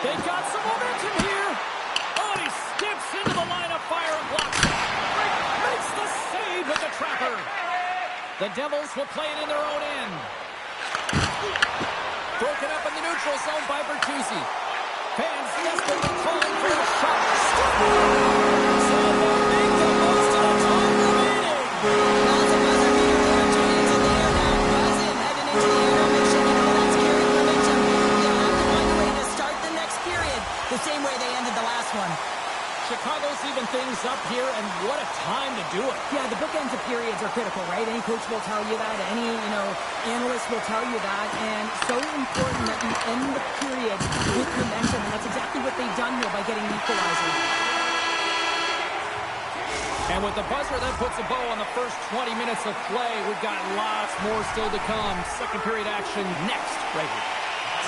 They got some momentum here. Oh, he steps into the line of fire and blocks it. Makes the save with the trapper. The Devils will play it in their own end. Broken up in the neutral zone by Bertuzzi. Fans desperately calling for a shot. So they'll make the most of the time remaining. That's a buzzer beater there. 2 minutes in the air now. Buzz in, heading into the intermission. You know that's carrying momentum. They'll have to find a way to start the next period the same way they ended the last one. Chicago's even things up here, and what a time to do it. Yeah, the bookends of periods are critical, right? Any coach will tell you that. Any, analyst will tell you that. And so important that you end the period with momentum, and that's exactly what they've done here by getting an equalizer. And with the buzzer, that puts a bow on the first 20 minutes of play. We've got lots more still to come. Second period action next, right here.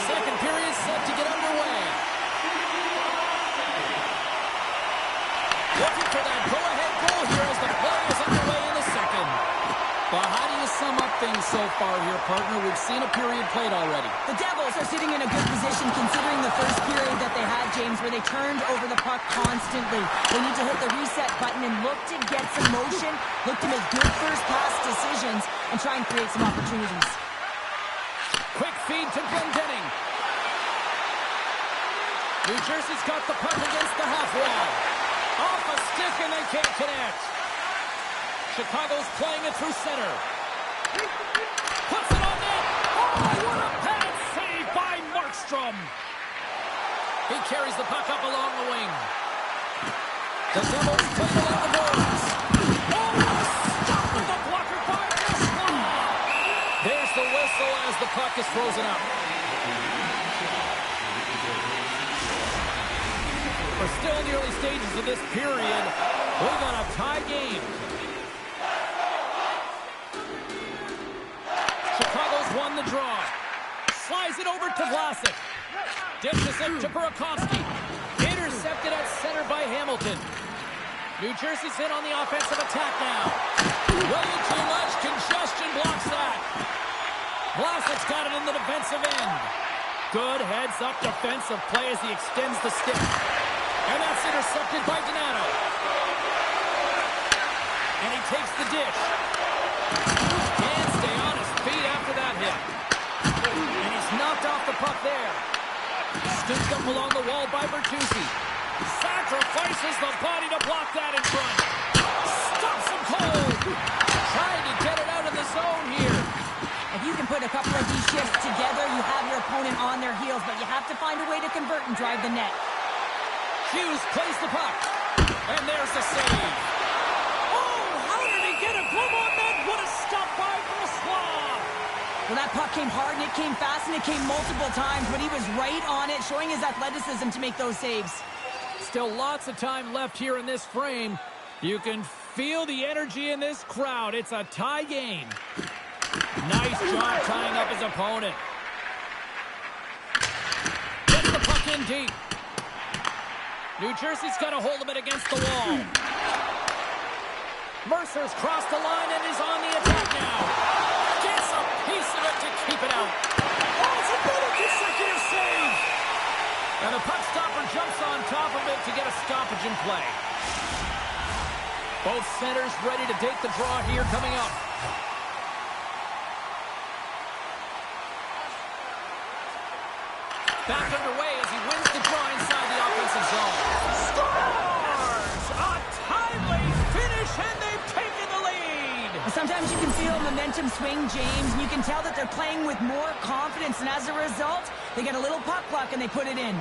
Second period set to get underway. Looking for that go-ahead goal here as the play is underway in the second. Well, how do you sum up things so far here, partner? We've seen a period played already. The Devils are sitting in a good position considering the first period that they had, James, where they turned over the puck constantly. They need to hit the reset button and look to get some motion, look to make good first pass decisions, and try and create some opportunities. Quick feed to Glendening. New Jersey's got the puck against the half wall. Off a stick and they can't connect. Chicago's playing it through center. Puts it on net. Oh, what a pad save by Markstrom. He carries the puck up along the wing. The Devils play it on the boards. Oh, what a stop with the blocker by Markstrom. There's the whistle as the puck is frozen up. We're still in the early stages of this period. We've got a tie game. Chicago's won the draw. Slides it over to Vlasic. Dishes it to Burakovsky. Intercepted at center by Hamilton. New Jersey's in on the offensive attack now. Way too much congestion blocks that. Vlasic's got it in the defensive end. Good heads-up defensive play as he extends the stick. And that's intercepted by Donato. And he takes the dish. Can't stay on his feet after that hit. And he's knocked off the puck there. Scooped up along the wall by Bertuzzi. Sacrifices the body to block that in front. Stops him cold. Trying to get it out of the zone here. If you can put a couple of these shifts together, you have your opponent on their heels, but you have to find a way to convert and drive the net. Hughes plays the puck. And there's the save. Oh, how did he get a glove on that? What a stop by Brossois. Well, that puck came hard, and it came fast, and it came multiple times, but he was right on it, showing his athleticism to make those saves. Still lots of time left here in this frame. You can feel the energy in this crowd. It's a tie game. Nice job tying up his opponent. Gets the puck in deep. New Jersey's got a hold of it against the wall. Mercer's crossed the line and is on the attack now. Gets a piece of it to keep it out. Oh, it's another consecutive save. And the puck stopper jumps on top of it to get a stoppage in play. Both centers ready to take the draw here coming up. Back underway as he wins the draw inside the offensive zone. Scores! A timely finish, and they've taken the lead! Sometimes you can feel momentum swing, James, and you can tell that they're playing with more confidence, and as a result, they get a little puck luck and they put it in.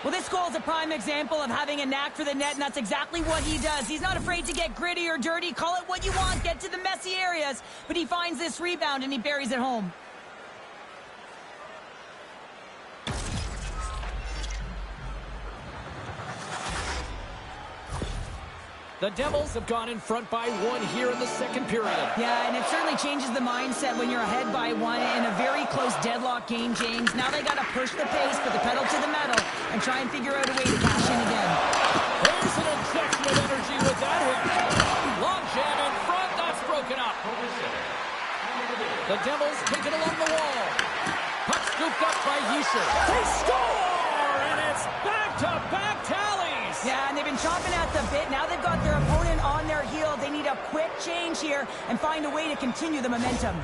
Well, this goal is a prime example of having a knack for the net, and that's exactly what he does. He's not afraid to get gritty or dirty. Call it what you want. Get to the messy areas. But he finds this rebound, and he buries it home. The Devils have gone in front by 1 here in the second period. Yeah, and it certainly changes the mindset when you're ahead by 1 in a very close deadlock game, James. Now they got to push the pace, put the pedal to the metal, and try and figure out a way to cash in again. There's an injection of energy with that hit. Long jam in front, that's broken up. The Devils take it along the wall. Puck scooped up by Yisher. They score, and it's back-to-back tallies. Yeah, and they've been chomping at the bit. Now they've got their opponent on their heel. They need a quick change here and find a way to continue the momentum.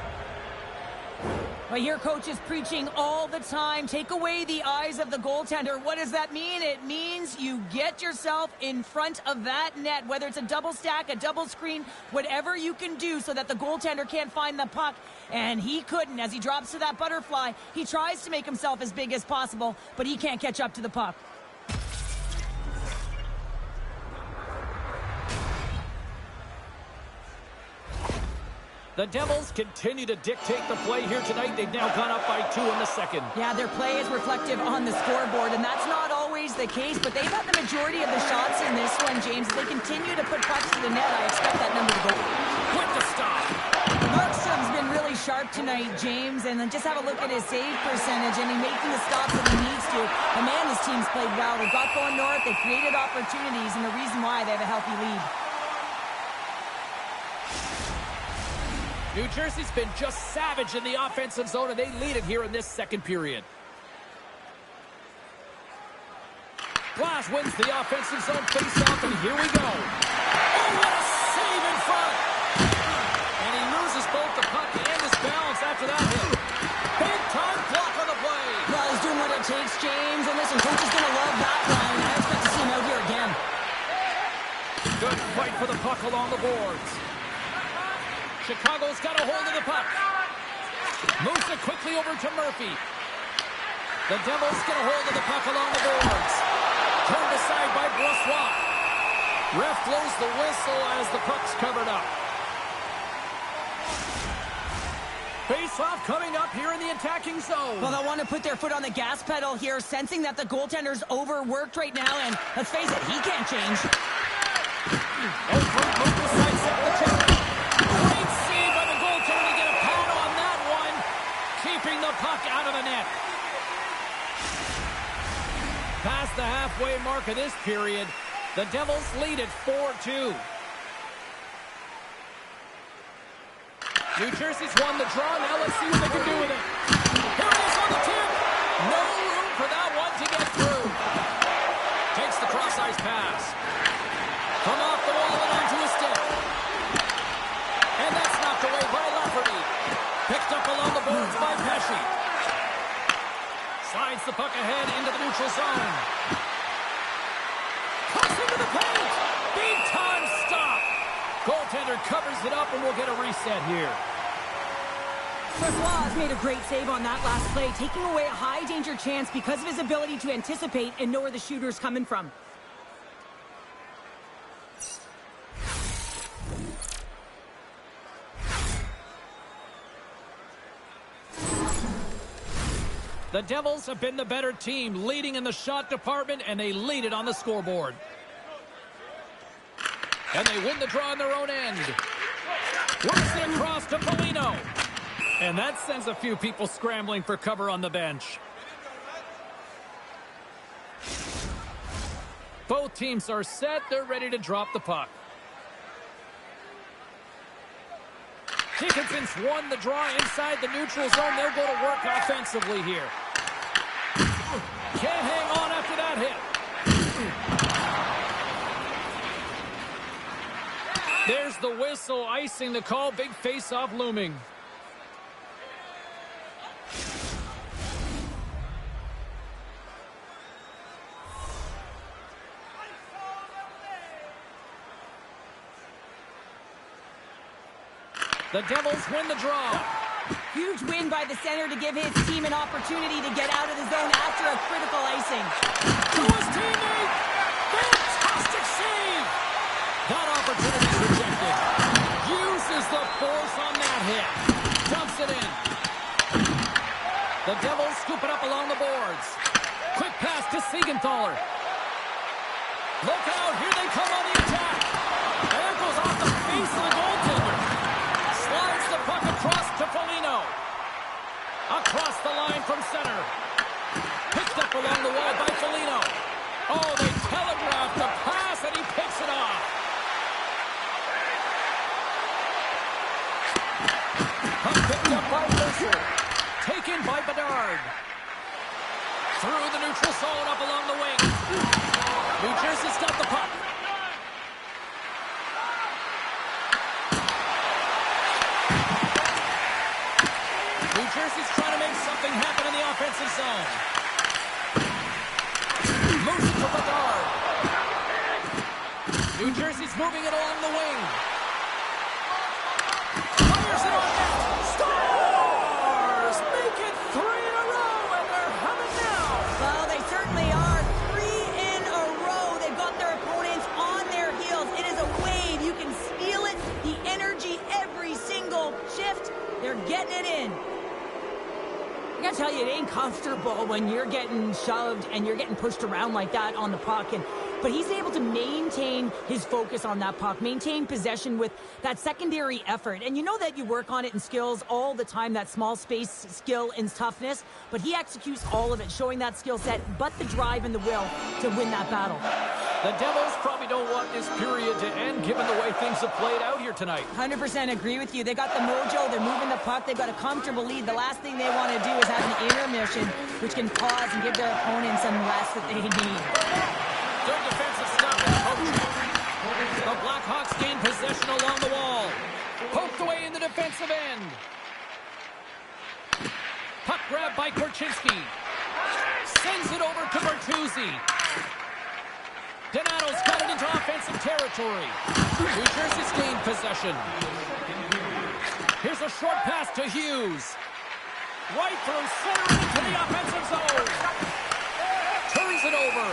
But here, coach is preaching all the time. Take away the eyes of the goaltender. What does that mean? It means you get yourself in front of that net, whether it's a double stack, a double screen, whatever you can do so that the goaltender can't find the puck. And he couldn't. As he drops to that butterfly, he tries to make himself as big as possible, but he can't catch up to the puck. The Devils continue to dictate the play here tonight. They've now gone up by 2 in the second. Yeah, their play is reflective on the scoreboard, and that's not always the case, but they've had the majority of the shots in this one, James. As they continue to put pucks to the net, I expect that number to go. Quick to stop. Markstrom's been really sharp tonight, James, and then just have a look at his save percentage, and he's making the stops that he needs to. And man, this team's played well. They've got going north, they've created opportunities, and the reason why they have a healthy lead. New Jersey's been just savage in the offensive zone, and they lead it here in this second period. Glass wins the offensive zone face-off, and here we go. Oh, what a save in front! And he loses both the puck and his balance after that hit. Big-time block on the play. Well, he's doing what it takes, James, and listen, coach is going to love that line. I expect to see him out here again. Good fight for the puck along the boards. Chicago's got a hold of the puck. Moves it quickly over to Murphy. The Devils get a hold of the puck along the boards. Turned aside by Brossoit. Ref blows the whistle as the puck's covered up. Face-off coming up here in the attacking zone. Well, they'll want to put their foot on the gas pedal here, sensing that the goaltender's overworked right now, and let's face it, he can't change. Over move to sidestep the check. Great save by the goaltender to get a pad on that one. Keeping the puck out of the net. Past the halfway mark of this period, the Devils lead it 4-2. New Jersey's won the draw. Now let's see what they can do with it. Here it is on the tip. No room for that one to get through. Takes the cross-ice pass. From off the wall and onto a stick. And that's knocked away by Lafferty. Picked up along the boards by Pesci. Slides the puck ahead into the neutral zone. Cuts into the paint. Big time stop. Goaltender covers it up and we'll get a reset here. Brossoit has made a great save on that last play, taking away a high-danger chance because of his ability to anticipate and know where the shooter's coming from. The Devils have been the better team, leading in the shot department, and they lead it on the scoreboard. And they win the draw on their own end. Works it across to Polino. And that sends a few people scrambling for cover on the bench. Both teams are set. They're ready to drop the puck. Dickinson's won the draw inside the neutral zone. They'll go to work offensively here. Can't hang on after that hit. There's the whistle, icing the call. Big face-off looming. The Devils win the draw. Huge win by the center to give his team an opportunity to get out of the zone after a critical icing. To his teammate. Fantastic save. That opportunity is rejected. Uses the force on that hit. Dumps it in. The Devils scoop it up along the boards. Quick pass to Siegenthaler. Look out. Here they come on the attack. solid up along the wing. New Jersey's got the puck. New Jersey's trying to make something happen in the offensive zone. Moves it to Bedard. New Jersey's moving it along the wing. Fires it on net. Stars make it 3 in a row, and they're humming now. Well, they certainly are. 3 in a row. They've got their opponents on their heels. It is a wave. You can feel it. The energy every single shift. They're getting it in. I gotta tell you, it ain't comfortable when you're getting shoved and you're getting pushed around like that on the puck. But he's able to maintain his focus on that puck, maintain possession with that secondary effort. And you know that you work on it in skills all the time, that small space skill and toughness. But he executes all of it, showing that skill set, but the drive and the will to win that battle. The Devils probably don't want this period to end, given the way things have played out here tonight. 100% agree with you. They got the mojo. They're moving the puck. They've got a comfortable lead. The last thing they want to do is have an intermission, which can pause and give their opponents some rest that they need. Good defensive stop and poke. The Blackhawks gain possession along the wall. Poked away in the defensive end. Puck grab by Korchinski. Sends it over to Bertuzzi. Donato's got it into offensive territory. New Jersey's gained possession. Here's a short pass to Hughes. Right through center into the offensive zone. Turns it over.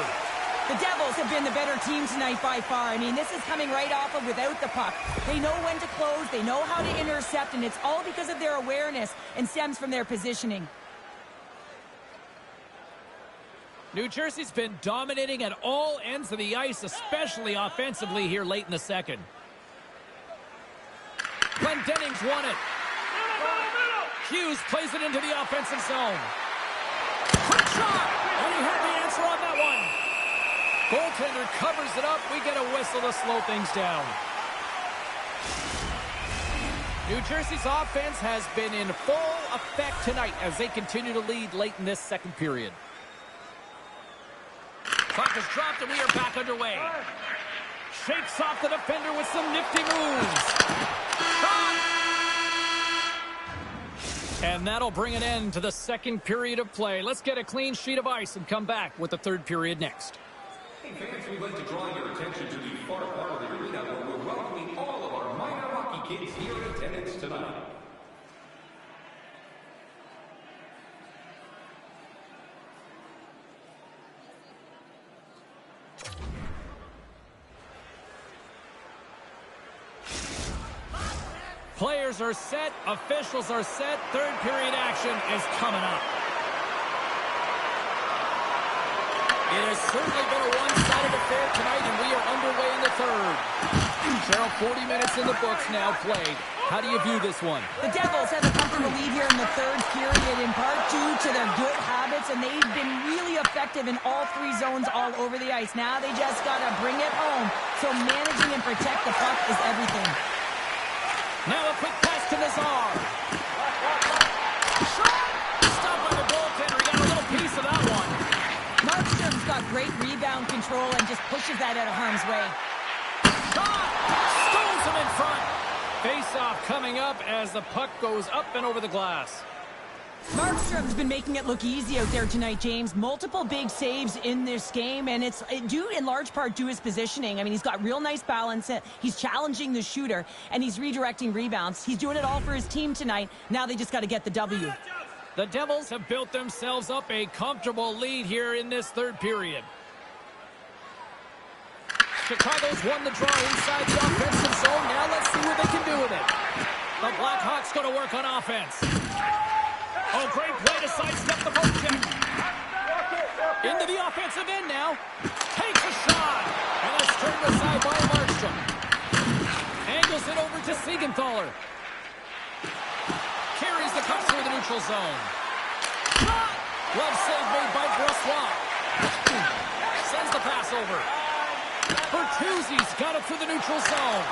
The Devils have been the better team tonight by far. I mean, this is coming right off of without the puck. They know when to close. They know how to intercept, and it's all because of their awareness and stems from their positioning. New Jersey's been dominating at all ends of the ice, especially offensively here late in the second. Glendening's won it. Hughes plays it into the offensive zone. Quick shot! And he had the answer on that one. Goaltender covers it up. We get a whistle to slow things down. New Jersey's offense has been in full effect tonight as they continue to lead late in this second period. Puck is dropped and we are back underway. Shakes off the defender with some nifty moves. And that'll bring an end to the second period of play. Let's get a clean sheet of ice and come back with the third period next. Hey fans, we'd like to draw your attention to the far part of the arena where we're welcoming all of our minor hockey kids here in attendance tonight. Players are set, officials are set, third period action is coming up. It has certainly been a one-sided affair tonight, and we are underway in the third. Cheryl, 40 minutes in the books now played. How do you view this one? The Devils have a comfortable lead here in the third period, in part due to their good habits, and they've been really effective in all three zones all over the ice. Now they just got to bring it home, so managing and protect the puck is everything. Now a quick pass to Nazar. Shot! Stopped by the goaltender. He got a little piece of that one. Markstrom's got great rebound control and just pushes that out of harm's way. Shot! Stones him in front. Face-off coming up as the puck goes up and over the glass. Markstrom's been making it look easy out there tonight, James. Multiple big saves in this game, and it's due in large part to his positioning. I mean, he's got real nice balance. He's challenging the shooter, and he's redirecting rebounds. He's doing it all for his team tonight. Now they just got to get the W. The Devils have built themselves up a comfortable lead here in this third period. Chicago's won the draw inside the offensive zone. Now let's see what they can do with it. The Blackhawks going to work on offense. Oh, great play to sidestep the poke check. Into the offensive end now. Takes a shot. And it's turned aside by Markstrom. Angles it over to Siegenthaler. Carries the puck through the neutral zone. Shot! Glove save made by Brossois. Sends the pass over. Bertuzzi's got it through the neutral zone.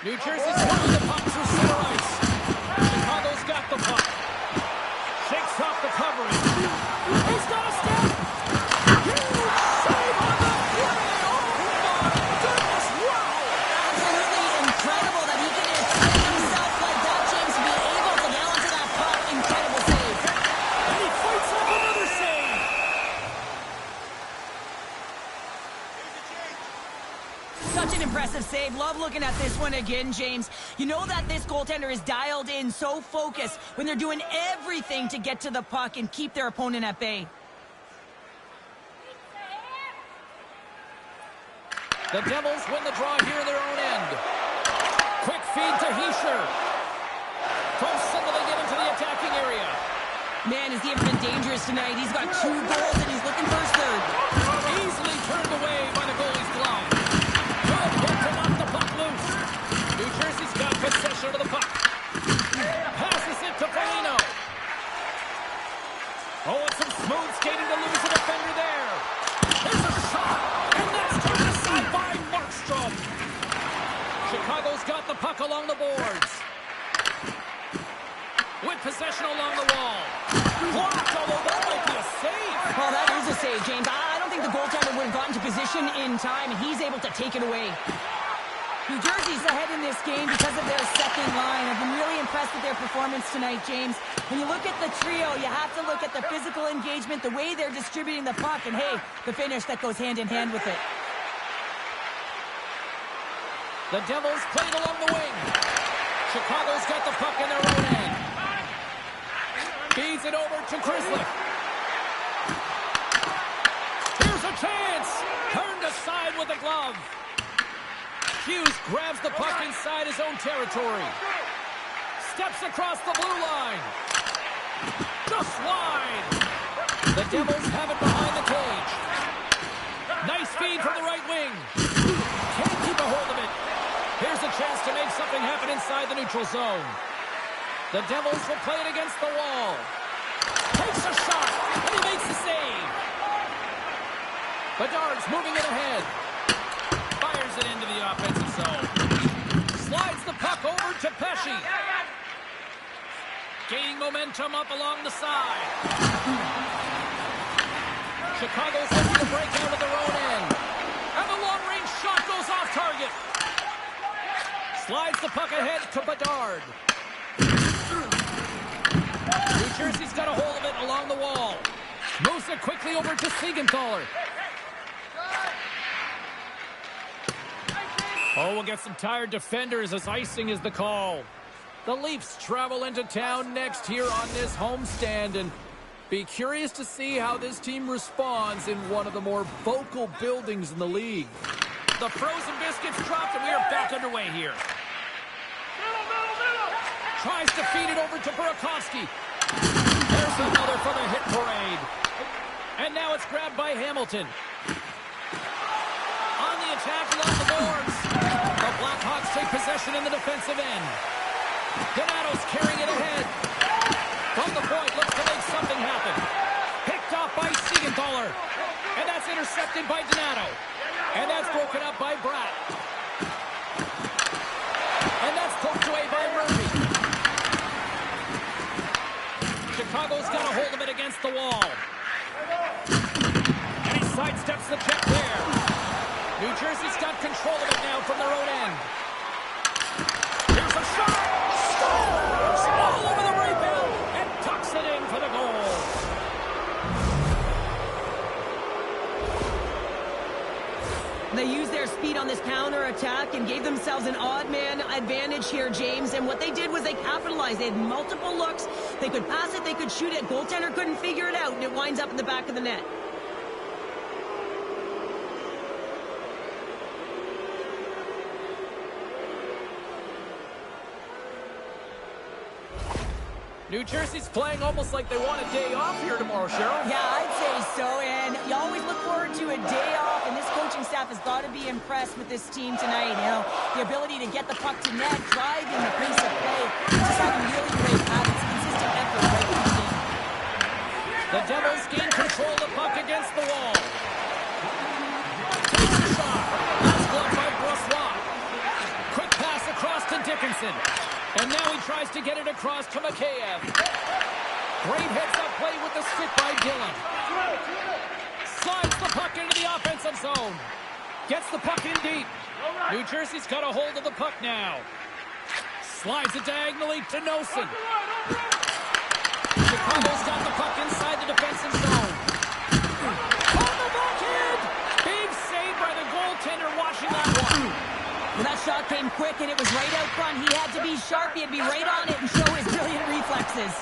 New Jersey's moving the puck through center ice. Chicago's got the puck. goodness, wow! Absolutely incredible that he can extend himself like that, James, to be able to get onto that puck. Incredible save. And he fights off another save. Such an impressive save. Love looking at this one again, James. You know that this goaltender is dialed in, so focused when they're doing everything to get to the puck and keep their opponent at bay. The Devils win the draw here in their own end. Quick feed to Heischer. From Simmel, they get into the attacking area. Man, has he ever been dangerous tonight? He's got 2 goals and he's looking for his third. Easily turned away by the goalie's glove. Good hit to knock the puck loose. New Jersey's got possession of the puck. Passes it to Foligno. Oh, and some smooth skating to lose a defender there. There's a shot, and that's turned aside by Markstrom. Chicago's got the puck along the boards. With possession along the wall. Blocked, although that might be a save. Well, that is a save, James. I don't think the goaltender would have gotten to position in time, and he's able to take it away. New Jersey's ahead in this game because of their second line. I've been really impressed with their performance tonight, James. When you look at the trio, you have to look at the physical engagement, the way they're distributing the puck, and, hey, the finish that goes hand in hand with it. The Devils played along the wing. Chicago's got the puck in their own end. Feeds it over to Grizzly. Here's a chance. Turned aside with a glove. Hughes grabs the puck inside his own territory. Steps across the blue line. Just wide. The Devils have it behind the cage. Nice feed from the right wing. Can't keep a hold of it. Here's a chance to make something happen inside the neutral zone. The Devils will play it against the wall. Takes a shot, and he makes the save. Bedard's moving it ahead. Fires it into the offensive zone. Slides the puck over to Pesci. Gaining momentum up along the side. Chicago's looking to break out of their own end. And the long-range shot goes off target. Slides the puck ahead to Bedard. New Jersey's got a hold of it along the wall. Moves it quickly over to Siegenthaler. Oh, we'll get some tired defenders as icing is the call. The Leafs travel into town next here on this homestand, and be curious to see how this team responds in one of the more vocal buildings in the league. The frozen biscuits dropped, and we are back underway here. Tries to feed it over to Burakovsky. There's another for the hit parade. And now it's grabbed by Hamilton. On the attack along the boards. The Blackhawks take possession in the defensive end. Donato's carrying it ahead. From the point, looks to make something happen. Picked off by Siegenthaler. And that's intercepted by Donato. And that's broken up by Bratt. And that's poked away by Murphy. Chicago's got a hold of it against the wall. And he sidesteps the check there. New Jersey's got control of it now from their own end. Here's a shot. Scores! All over the rebound and tucks it in for the goal. They used their speed on this counter-attack and gave themselves an odd man advantage here, James. And what they did was they capitalized. They had multiple looks. They could pass it, they could shoot it. Goaltender couldn't figure it out, and it winds up in the back of the net. New Jersey's playing almost like they want a day off here tomorrow, Cheryl. Yeah, I'd say so, and you always look forward to a day off, and this coaching staff has got to be impressed with this team tonight. You know, the ability to get the puck to net, driving the pace of play, just having really great habits, consistent effort right from the team. The Devils gain control of the puck against the wall. Takes the shot. That's blocked by Brossoit. Quick pass across to Dickinson. And now he tries to get it across to Mikheyev. Great heads-up play with the stick by Dillon. Slides the puck into the offensive zone. Gets the puck in deep. New Jersey's got a hold of the puck now. Slides it diagonally to Nosen. Chicago's got the puck inside the defensive zone. On the backhand! Big save by the goaltender watching that one. Well, that shot came quick, and it was right out front. He had to be sharp. He had to be right on it and show his brilliant reflexes.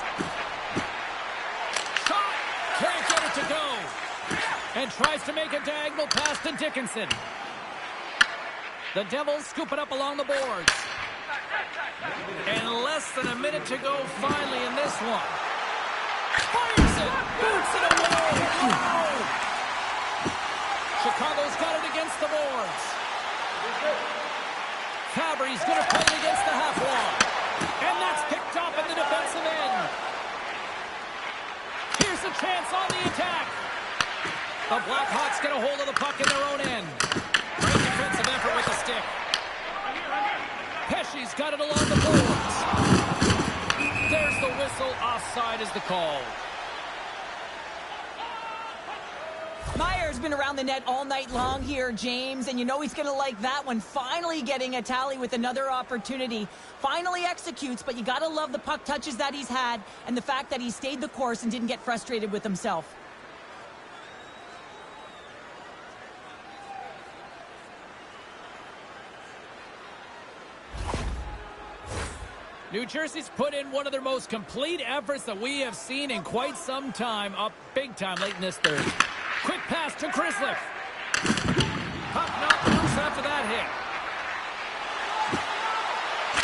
Shot! Can't get it to go. And tries to make a diagonal pass to Dickinson. The Devils scoop it up along the boards. And less than a minute to go finally in this one. Fires it! Boots it away! Oh! Chicago's got it against the boards. Fabry's going to play it against the half wall. And that's picked up in the defensive end. Here's a chance on the attack. The Blackhawks get a hold of the puck in their own end. Great defensive effort with the stick. Pesci's got it along the boards. There's the whistle. Offside is the call. Meyer's been around the net all night long here, James, and you know he's going to like that one. Finally getting a tally with another opportunity. Finally executes, but you got to love the puck touches that he's had and the fact that he stayed the course and didn't get frustrated with himself. New Jersey's put in one of their most complete efforts that we have seen in quite some time, up big time late in this third. Quick pass to Krislick. Puck knocked loose after that hit.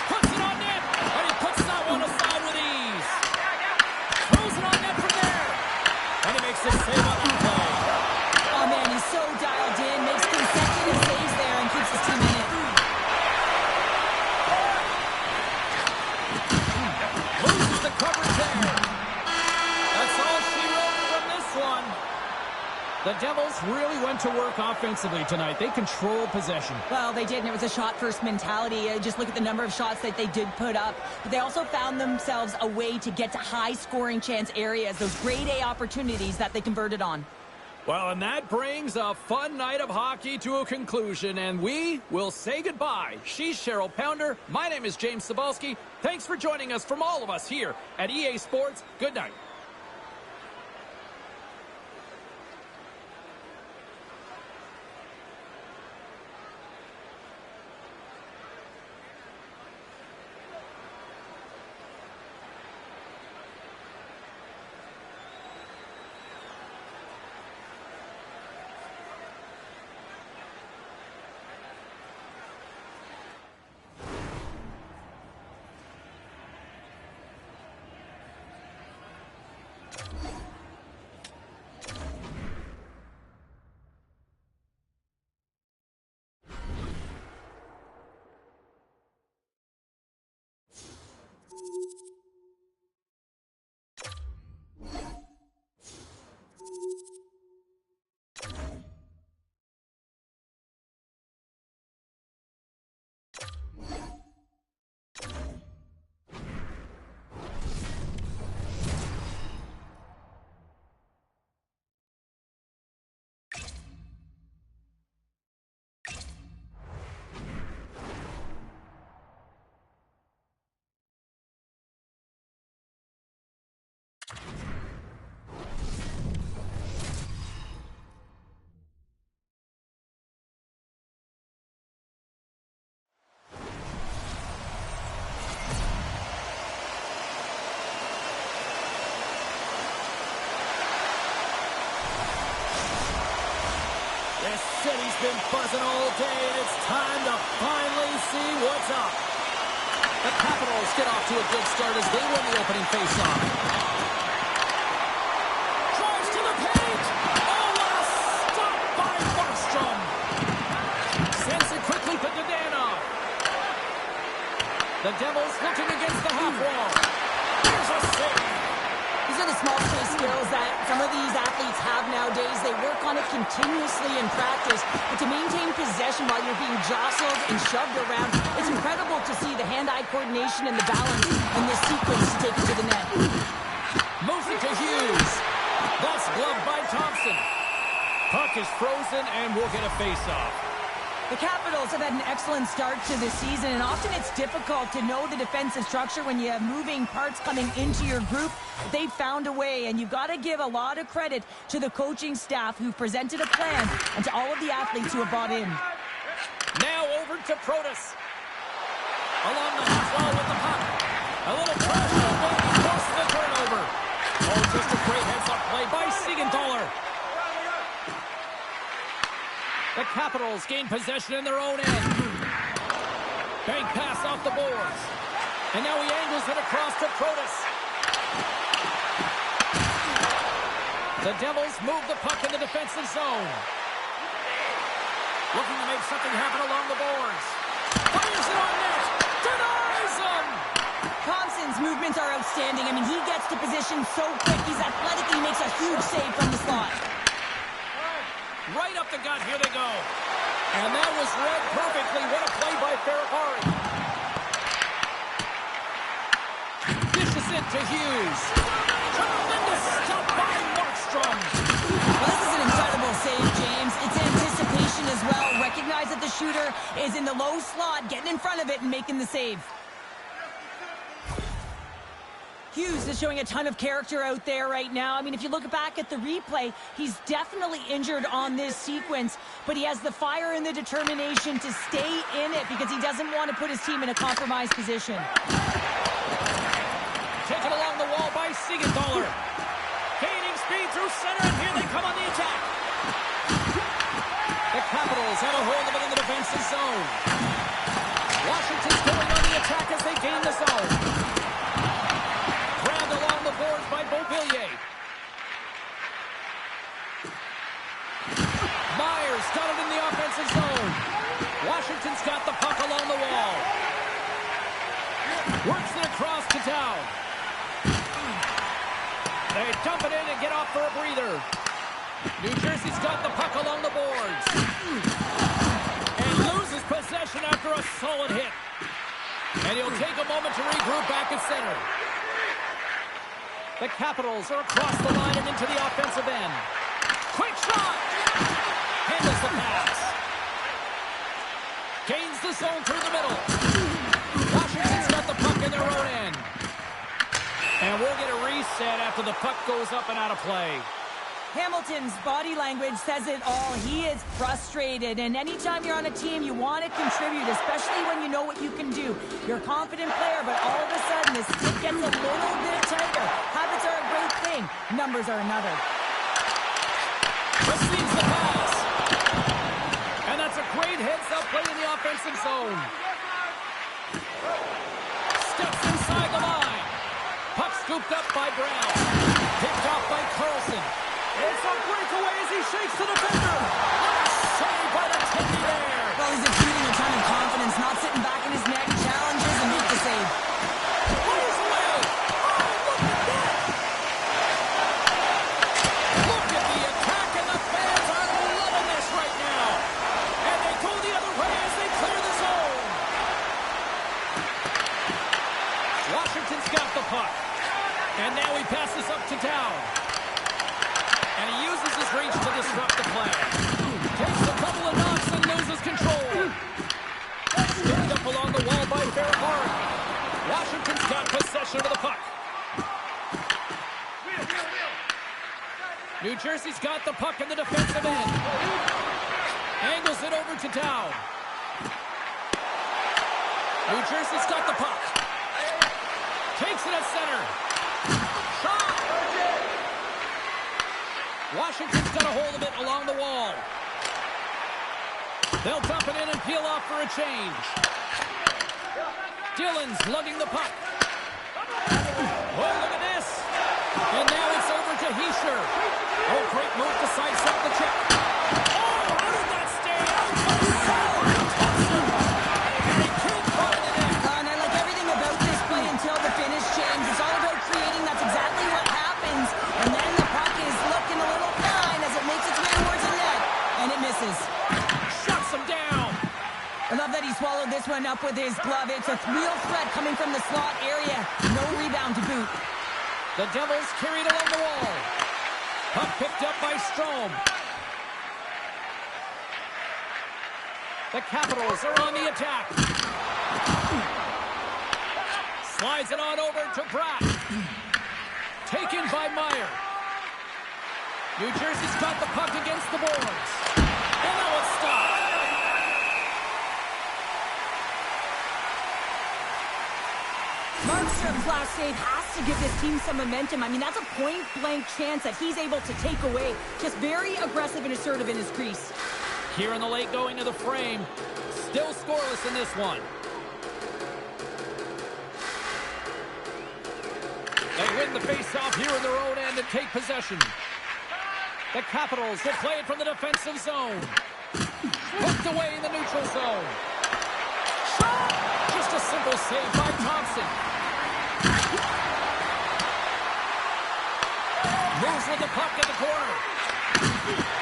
Puts it on net, and he puts that one aside with ease. Throws it on net from there. And he makes the save on the play. Oh, man, he's so dialed in, makes consecutive saves there and keeps his team in it. Loses the coverage there. That's all she wrote from this one. The Devils really went to work offensively tonight. They controlled possession. Well, they did, and it was a shot-first mentality. Just look at the number of shots that they did put up. But they also found themselves a way to get to high-scoring chance areas, those grade A opportunities that they converted on. Well, and that brings a fun night of hockey to a conclusion, and we will say goodbye. She's Cheryl Pounder. My name is James Cebulski. Thanks for joining us from all of us here at EA Sports. Good night. City's been buzzing all day, and it's time to finally see what's up. The Capitals get off to a good start as they win the opening faceoff. Drives to the paint. Oh, what a stop by Markstrom. Sends it quickly to Dadonov. The Devils looking against the half wall. Here's a save. These are the small space skills that some of these athletes have nowadays. They work on it continuously in practice, but to maintain possession while you're being jostled and shoved around, it's incredible to see the hand-eye coordination and the balance in this sequence to take it to the net. Moves it to Hughes. That's gloved by Thompson. Puck is frozen, and we'll get a face-off. The Capitals have had an excellent start to this season, and often it's difficult to know the defensive structure when you have moving parts coming into your group. They've found a way, and you've got to give a lot of credit to the coaching staff who presented a plan and to all of the athletes who have bought in. Now over to Protas. Along the half wall with the puck. A little pressure, but he forces the turnover. Oh, just a great heads-up play by Siegenthaler. The Capitals gain possession in their own end. Bank pass off the boards. And now he angles it across to Protas. The Devils move the puck in the defensive zone. Looking to make something happen along the boards. Fires it on net. Denies him. Thompson's movements are outstanding. I mean, he gets to position so quick. He's athletic and he makes a huge save from the slot. Right up the gut. Here they go. And that was read perfectly. What a play by Ferrari. Dishes it to Hughes. Tremendous stop by Markstrom. Well, this is an incredible save, James. It's anticipation as well. Recognize that the shooter is in the low slot, getting in front of it and making the save. Hughes is showing a ton of character out there right now. I mean, if you look back at the replay, he's definitely injured on this sequence, but he has the fire and the determination to stay in it because he doesn't want to put his team in a compromised position. Taken along the wall by Siegenthaler. Gaining speed through center, and here they come on the attack. The Capitals have a hold of it in the defensive zone. Washington's going on the attack as they gain the zone. Grabbed along the boards by Beauvillier. Myers got it in the offensive zone. Washington's got the puck along the wall. Works it across to Dow. They dump it in and get off for a breather. New Jersey's got the puck along the boards. And loses possession after a solid hit. And he'll take a moment to regroup back at center. The Capitals are across the line and into the offensive end. Quick shot! Handles the pass. Gains the zone through the middle. Washington's got the puck in their own end. And we'll get a reset after the puck goes up and out of play. Hamilton's body language says it all. He is frustrated, and anytime you're on a team, you want to contribute, especially when you know what you can do. You're a confident player, but all of a sudden, the stick gets a little bit tighter. Habits are a great thing. Numbers are another. Receives the pass. And that's a great heads-up play in the offensive zone. Steps inside the line. Puck scooped up by Brown. Picked off by Carlson. It's a breakaway as he shakes the defender. Saved by the Teddy there. Well, he's exuding a ton of confidence, not sitting back in his neck, challenges and makes the save. Plays away. Oh, look at that. Look at the attack, and the fans are loving this right now. And they go the other way as they clear the zone. Washington's got the puck. And now he passes up to Dow. And he uses his reach to disrupt the play. Takes a couple of knocks and loses control. Stirred up along the wall by Ferrari. Washington's got possession of the puck. New Jersey's got the puck in the defensive end. Angles it over to Dow. New Jersey's got the puck. Takes it at center. Shot! Washington's got a hold of it along the wall. They'll dump it in and peel off for a change. Dillon's lugging the puck. Oh, look at this. And now it's over to Hischier. Oh, great move to sidestep the check. Oh, how did that stand? And he can't find the net. And I like everything about this play until the finish, James. It's all about creating. That's exactly what happens. And then the puck is looking a little fine as it makes its way towards the net. And it misses. Shuts him down. I love that he swallowed this one up with his glove. It's a real threat coming from the slot area. No rebound to boot. The Devils carried along the wall. Puck picked up by Strome. The Capitals are on the attack. Slides it on over to Bratt. Taken by Meyer. New Jersey's got the puck against the boards. And that one's stopped. Markstrom's last save has to give this team some momentum. I mean, that's a point-blank chance that he's able to take away. Just very aggressive and assertive in his crease. Here in the late going to the frame. Still scoreless in this one. They win the face-off here in their own end and take possession. The Capitals will play it from the defensive zone. Hooked away in the neutral zone. Shot! Just a simple save by Thompson. Moves with the puck at the corner.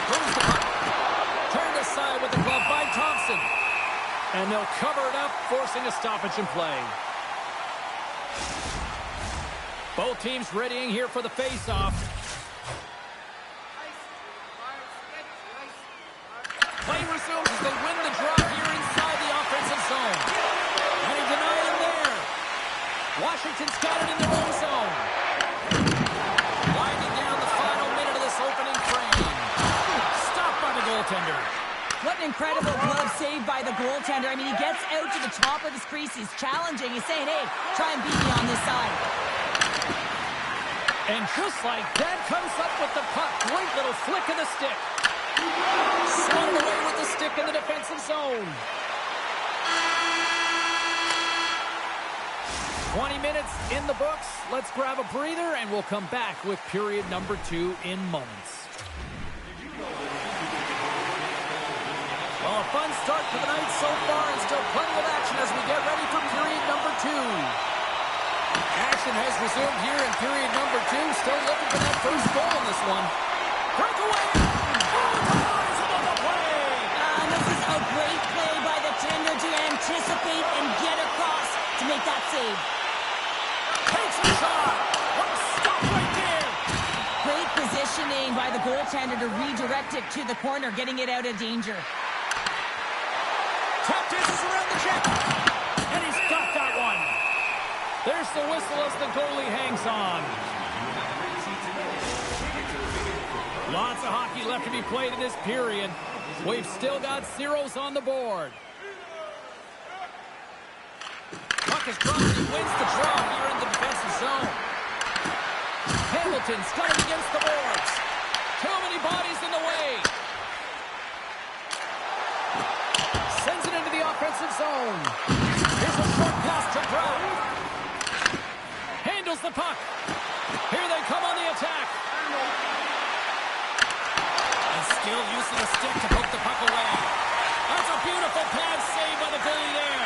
Moves the puck. Turned aside with the glove by Thompson. And they'll cover it up, forcing a stoppage in play. Both teams readying here for the face-off. Play resumes as they win the draw here inside the offensive zone. And he denied him there. Washington's got it in their own zone. Winding down the final minute of this opening frame. Stopped by the goaltender. What an incredible glove save by the goaltender. I mean, he gets out to the top of his crease. He's challenging. He's saying, hey, try and beat me on this side. And just like that, comes up with the puck. Great little flick of the stick. Slung away with the stick in the defensive zone. 20 minutes in the books. Let's grab a breather, and we'll come back with period number 2 in moments. Well, a fun start to the night so far, and still plenty of action as we get ready for period number 2. Action has resumed here in period number 2. Still looking for that first goal in this one. Breakaway! This is a great play by the tender to anticipate and get across to make that save. Takes the shot! What a stop right there! Great positioning by the goaltender to redirect it to the corner, getting it out of danger. Tap dances around the check. And he's got that one. There's the whistle as the goalie hangs on. Lots of hockey left to be played in this period. We've still got zeros on the board. Puck is dropped and he wins the draw here in the defensive zone. Hamilton's got it against the boards. Too many bodies in the way. Sends it into the offensive zone. Here's a short pass to Brown. Handles the puck. Here they come on the attack. And still using the stick to poke the puck away. That's a beautiful pad save by the goalie there.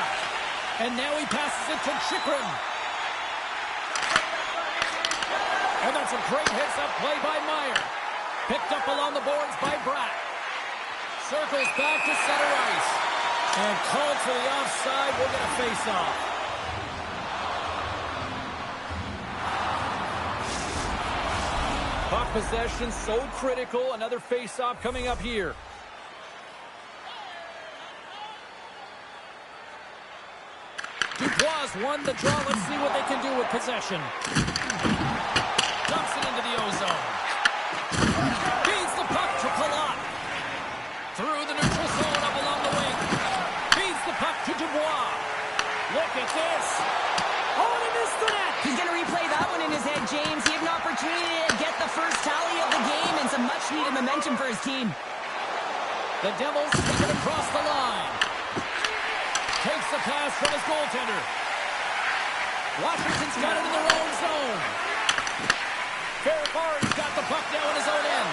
And now he passes it to Chikrin. And that's a great heads-up play by Meyer. Picked up along the boards by Bratt. Circles back to center ice. And called for the offside. We'll get a face-off. Puck possession so critical. Another face-off coming up here. Dubois won the draw. Let's see what they can do with possession. Dumps it into the ozone. Feeds the puck to Palat. Through the neutral zone up along the wing. Feeds the puck to Dubois. Look at this. Oh, and he missed the net. He's going to replay that one in his head, James. He had an opportunity to get the first tally of the game and some much-needed momentum for his team. The Devils take it across the line. Takes the pass from his goaltender. Washington's got it in their own zone. Ferrari's got the puck now in his own end.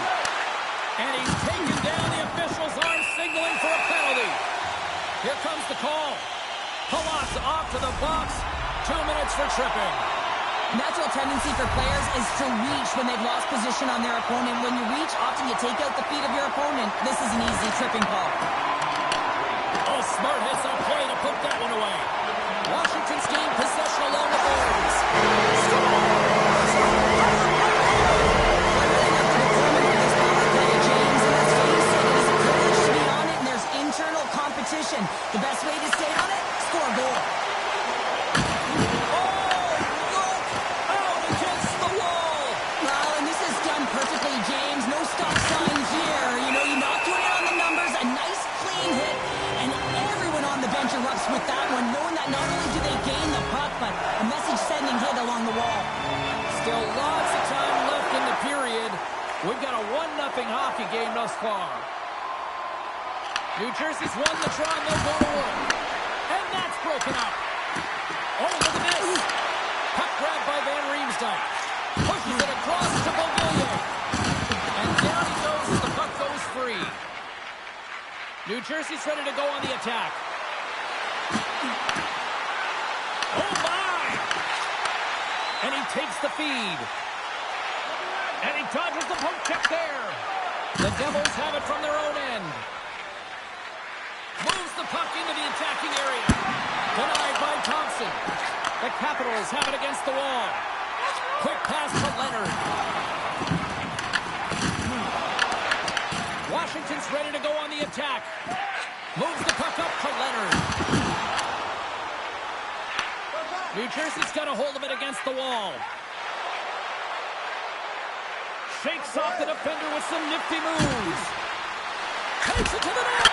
And he's taken down. The officials are signaling for a penalty. Here comes the call. Palat's off to the box. 2 minutes for tripping. Natural tendency for players is to reach when they've lost position on their opponent. When you reach, often you take out the feet of your opponent. This is an easy tripping call. Oh, smart hits on play to put that one away. Washington's gained possession along the boards. James, and let's face it, it is a privilege to be on it, and there's internal competition. best way to stay on it? Score a goal. Well, and this is done perfectly, James. No stop sign here. You know, you're not doing it on the numbers. A nice, clean hit. And everyone on the bench erupts with that one, knowing that not only do they gain the puck, but a message-sending hit along the wall. Still lots of time left in the period. We've got a 1-0 hockey game thus far. New Jersey's won the draw, and they'll go to work. And that's broken up. Oh, look at this. Puck grabbed by Van Riemsdyk. Pushes it across to Beauvillier. And down he goes as the puck goes free. New Jersey's ready to go on the attack. Oh, my! And he takes the feed. And he dodges the poke check there. The Devils have it from their own end. Moves the puck into the attacking area. Denied by Thompson. The Capitals have it against the wall. Quick pass to Leonard. Washington's ready to go on the attack. Moves the puck up to Leonard. New Jersey's got a hold of it against the wall. Shakes off the defender with some nifty moves. Takes it to the net.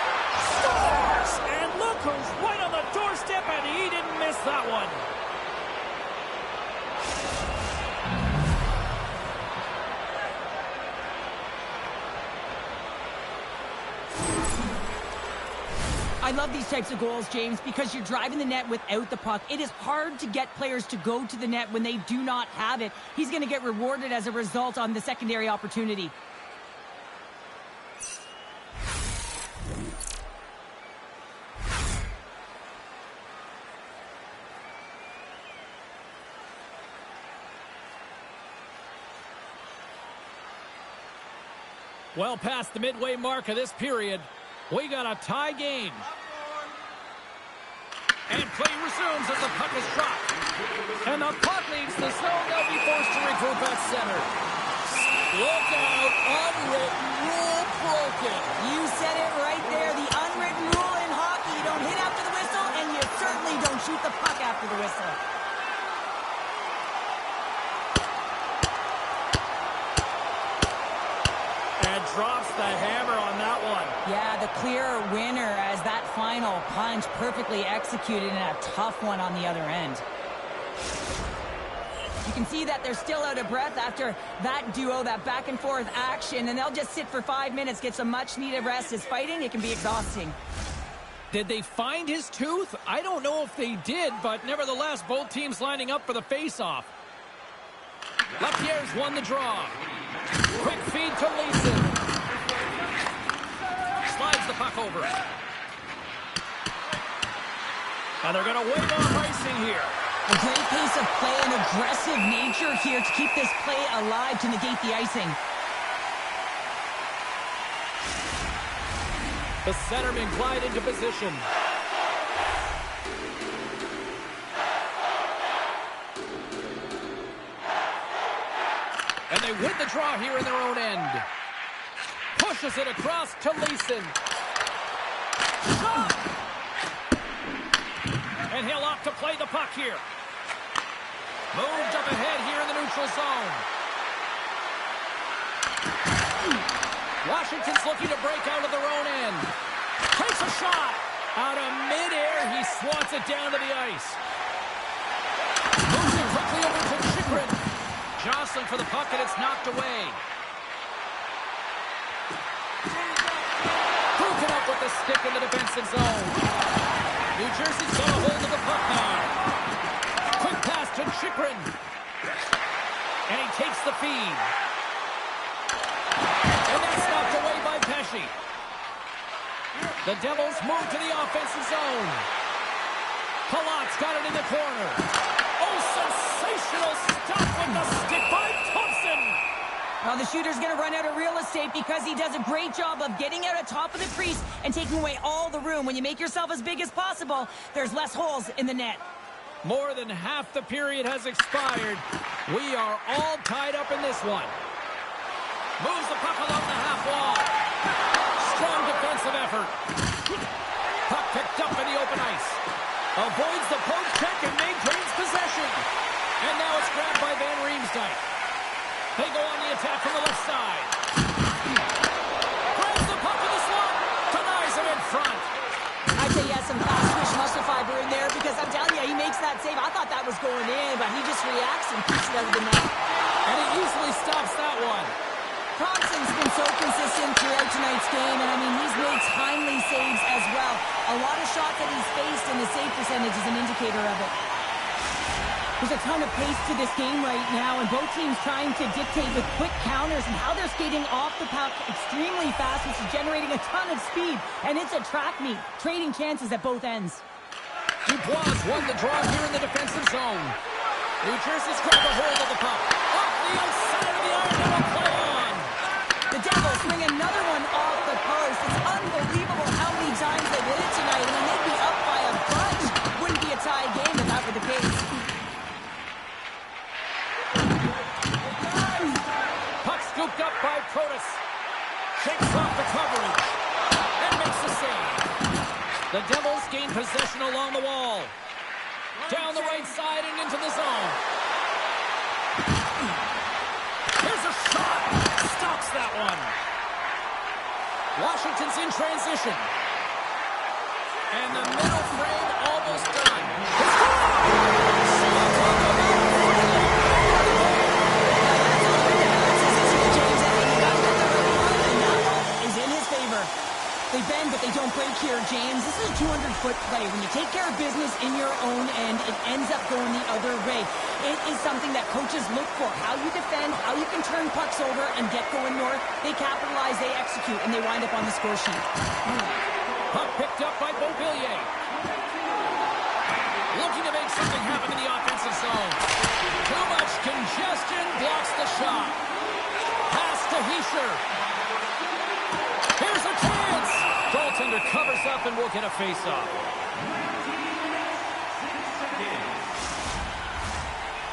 Scores! And look who's right on the doorstep, and he didn't miss that one. I love these types of goals, James, because you're driving the net without the puck. It is hard to get players to go to the net when they do not have it. He's going to get rewarded as a result on the secondary opportunity. Well past the midway mark of this period, we got a tie game. And play resumes as the puck is dropped. And the puck leaves the zone. They'll be forced to regroup at center. Look out. Unwritten rule broken. You said it right there. The unwritten rule in hockey. You don't hit after the whistle, and you certainly don't shoot the puck after the whistle. Drops the hammer on that one. Yeah, the clear winner as that final punch perfectly executed and a tough one on the other end. You can see that they're still out of breath after that duo, that back and forth action, and they'll just sit for 5 minutes, get some much needed rest. As fighting, it can be exhausting. Did they find his tooth? I don't know if they did, but nevertheless, both teams lining up for the face-off. Lapierre's won the draw. Quick feed to Leeson. Slides the puck over. And they're going to wave off icing here. A great pace of play and aggressive nature here to keep this play alive to negate the icing. The centerman glide into position. And they win the draw here in their own end. Pushes it across to Leeson. Shot! And he'll opt to play the puck here. Moved up ahead here in the neutral zone. Washington's looking to break out of their own end. Takes a shot. Out of midair, he swats it down to the ice. Moves it quickly over to Chychrun. Jostling for the puck, and it's knocked away. Broken up with the stick in the defensive zone. New Jersey's got a hold of the puck now. Quick pass to Chychrun. And he takes the feed. And that's knocked away by Pesce. The Devils move to the offensive zone. Palat's got it in the corner. Oh, sensational stuff with the stick by Thompson. Well, the shooter's going to run out of real estate because he does a great job of getting out on top of the crease and taking away all the room. When you make yourself as big as possible, there's less holes in the net. More than half the period has expired. We are all tied up in this one. Moves the puck along the half wall. Strong defensive effort. Puck picked up in the open Avoids the poke check and maintains possession. And now it's grabbed by Van Riemsdyk. They go on the attack from the left side. Grabs the puck in the slot. Denies it in front. I'd say he has some fast twitch muscle fiber in there because I'm telling you, he makes that save. I thought that was going in, but he just reacts and keeps it out of the net. And he easily stops that one. Thompson's been so consistent throughout tonight's game, and I mean, he's made timely saves as well. A lot of shots that he's faced, and the save percentage is an indicator of it. There's a ton of pace to this game right now, and both teams trying to dictate with quick counters and how they're skating off the puck extremely fast, which is generating a ton of speed. And it's a track meet, trading chances at both ends. Dubois won the draw here in the defensive zone. New Jersey's grabbed a hold of the puck. Off the outside of the iron, and will play on. The Devils swing another one off the post. It's unbelievable how many times they did it tonight. I mean, they'd be up by a bunch. Wouldn't be a tie game if that were the case. Scooped up by Protas. Shakes off the coverage. And makes the save. The Devils gain possession along the wall. Down the right side and into the zone. Here's a shot. Stops that one. Washington's in transition. And the middle frame almost done. They bend, but they don't break here, James. This is a 200-foot play. When you take care of business in your own end, it ends up going the other way. It is something that coaches look for. How you defend, how you can turn pucks over and get going north. They capitalize, they execute, and they wind up on the score sheet. Puck picked up by Beauvillier. Looking to make something happen in the offensive zone. Too much congestion blocks the shot. Pass to Hischier. Here's a chance! Goaltender covers up and will get a face-off.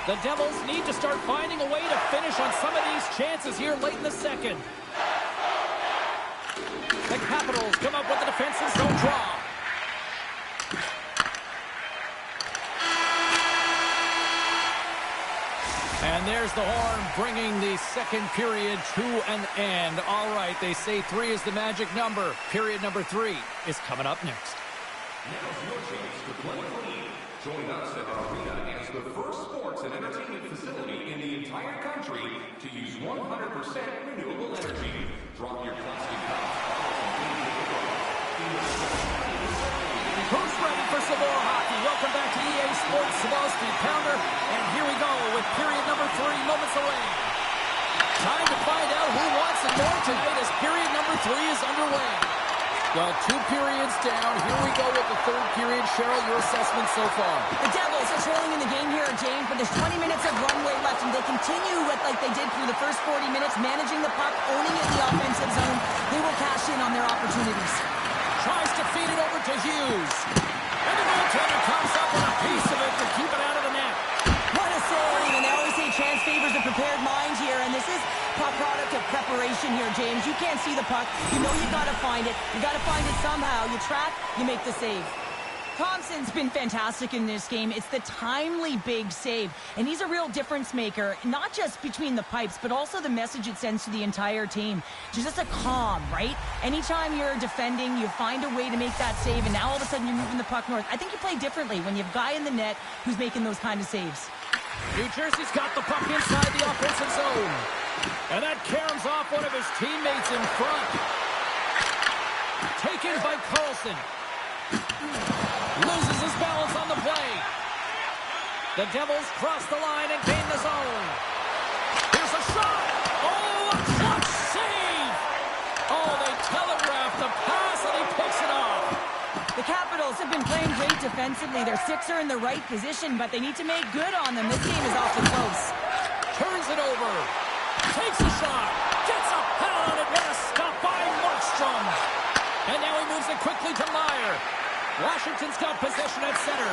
The Devils need to start finding a way to finish on some of these chances here late in the second. The Capitals come up with the defensive zone draw. And there's the horn, bringing the second period to an end. All right, they say 3 is the magic number. Period number 3 is coming up next. Now's your chance to play clean. Join us at our arena as the first sports and entertainment facility in the entire country to use 100% renewable energy. Drop your plastic cups, Who's ready for some more hockey? Welcome back to EA Sports Wall Street Pounder. And here we go with period number 3 moments away. Time to find out who wants it more tonight as period number 3 is underway. Well, 2 periods down. Here we go with the third period. Cheryl, your assessment so far? The Devils are trailing in the game here, James, but there's 20 minutes of runway left, and they continue with like they did through the first 40 minutes, managing the puck, owning it in the offensive zone. They will cash in on their opportunities. Tries to feed it over to Hughes. And the goaltender comes up with a piece of it to keep it out of the net. What a save! And they always say chance favors a prepared mind here, and this is a product of preparation here, James. You can't see the puck. You know you got to find it. You got to find it somehow. You track, you make the save. Thompson's been fantastic in this game. It's the timely big save, and he's a real difference maker, not just between the pipes, but also the message it sends to the entire team. Just a calm, right? Anytime you're defending, you find a way to make that save, and now all of a sudden you're moving the puck north. I think you play differently when you have a guy in the net who's making those kind of saves. New Jersey's got the puck inside the offensive zone. And that caroms off one of his teammates in front. Taken by Carlson. Loses his balance on the play. The Devils cross the line and gain the zone. Here's a shot. Oh, a clutch save. Oh, they telegraphed the pass and he picks it off. The Capitals have been playing great defensively. Their sticks are in the right position, but they need to make good on them. This game is awfully close. Turns it over. Takes a shot. Gets a pad on it. What a stop by Markstrom. And now he moves it quickly to Meyer. Washington's got possession at center.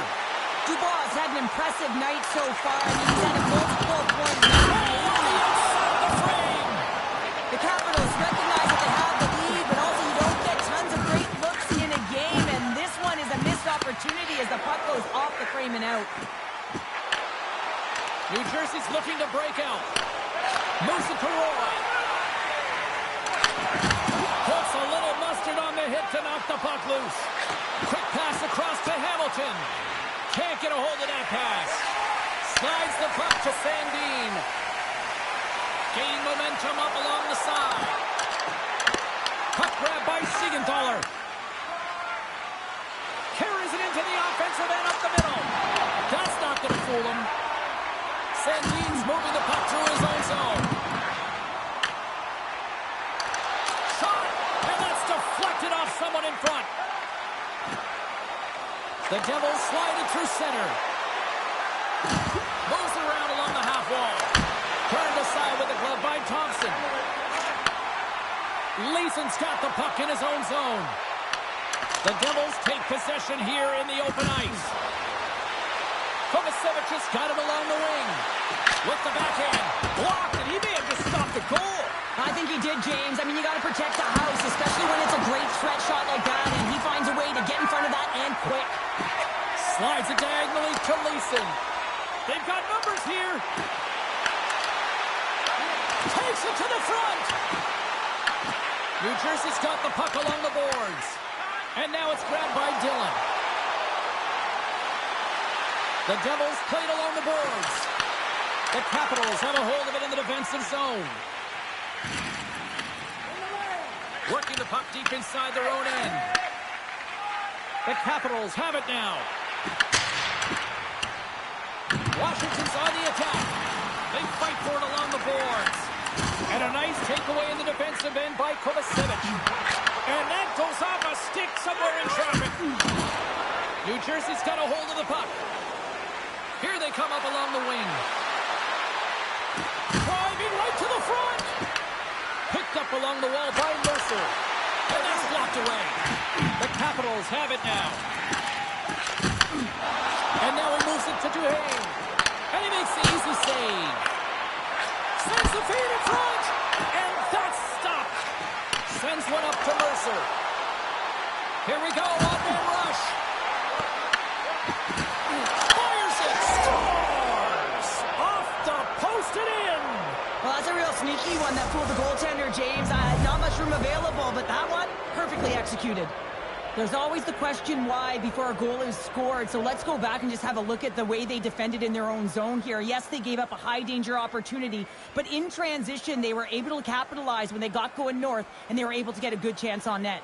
Dubois has had an impressive night so far. I mean, he's had a multiple point Outside the frame. The Capitals recognize that they have the lead, but also you don't get tons of great looks in a game, and this one is a missed opportunity. opportunity as the puck goes off the frame and out. New Jersey's looking to break out. Moves it to Roy. Puts a little mustard on the hit to knock the puck loose. Quick pass across to Hamilton. Can't get a hold of that pass. Slides the puck to Sandin. Gain momentum up along the side. Puck grab by Siegenthaler. Carries it into the offensive end up the middle. That's not going to fool him. Sandin's moving the puck through his own zone. Shot! And that's deflected off someone in front. The Devils slide it through center. Moves it around along the half wall. Turned aside with the glove by Thompson. Leeson's got the puck in his own zone. The Devils take possession here in the open ice. Kovacevic has got it along the wing. With the backhand. Blocked, and he may have just stopped the goal. I think he did, James. I mean, you got to protect the house, especially when it's a great threat shot like that, and he finds a way to get in front of that and quick. Slides it diagonally to Leeson. They've got numbers here. Takes it to the front. New Jersey's got the puck along the boards. And now it's grabbed by Dillon. The Devils played along the boards. The Capitals have a hold of it in the defensive zone. Working the puck deep inside their own end. The Capitals have it now. Washington's on the attack. They fight for it along the boards. And a nice takeaway in the defensive end by Kovacevic. And that goes off a stick somewhere in traffic. New Jersey's got a hold of the puck. Here they come up along the wing. Driving right to the front. Picked up along the wall by Mercer. And that's blocked away. The Capitals have it now. And now he moves it to Duhaime. And he makes the easy save. Sends the feed in front. And that's stopped. Sends one up to Mercer. Here we go. One-man rush. Fires it. Scores. Off the post and in. Well, that's a real sneaky one that fooled the goaltender, James. Not much room available, but that one, perfectly executed. There's always the question why before a goal is scored, so let's go back and just have a look at the way they defended in their own zone here. Yes, they gave up a high-danger opportunity, but in transition, they were able to capitalize when they got going north, and they were able to get a good chance on net.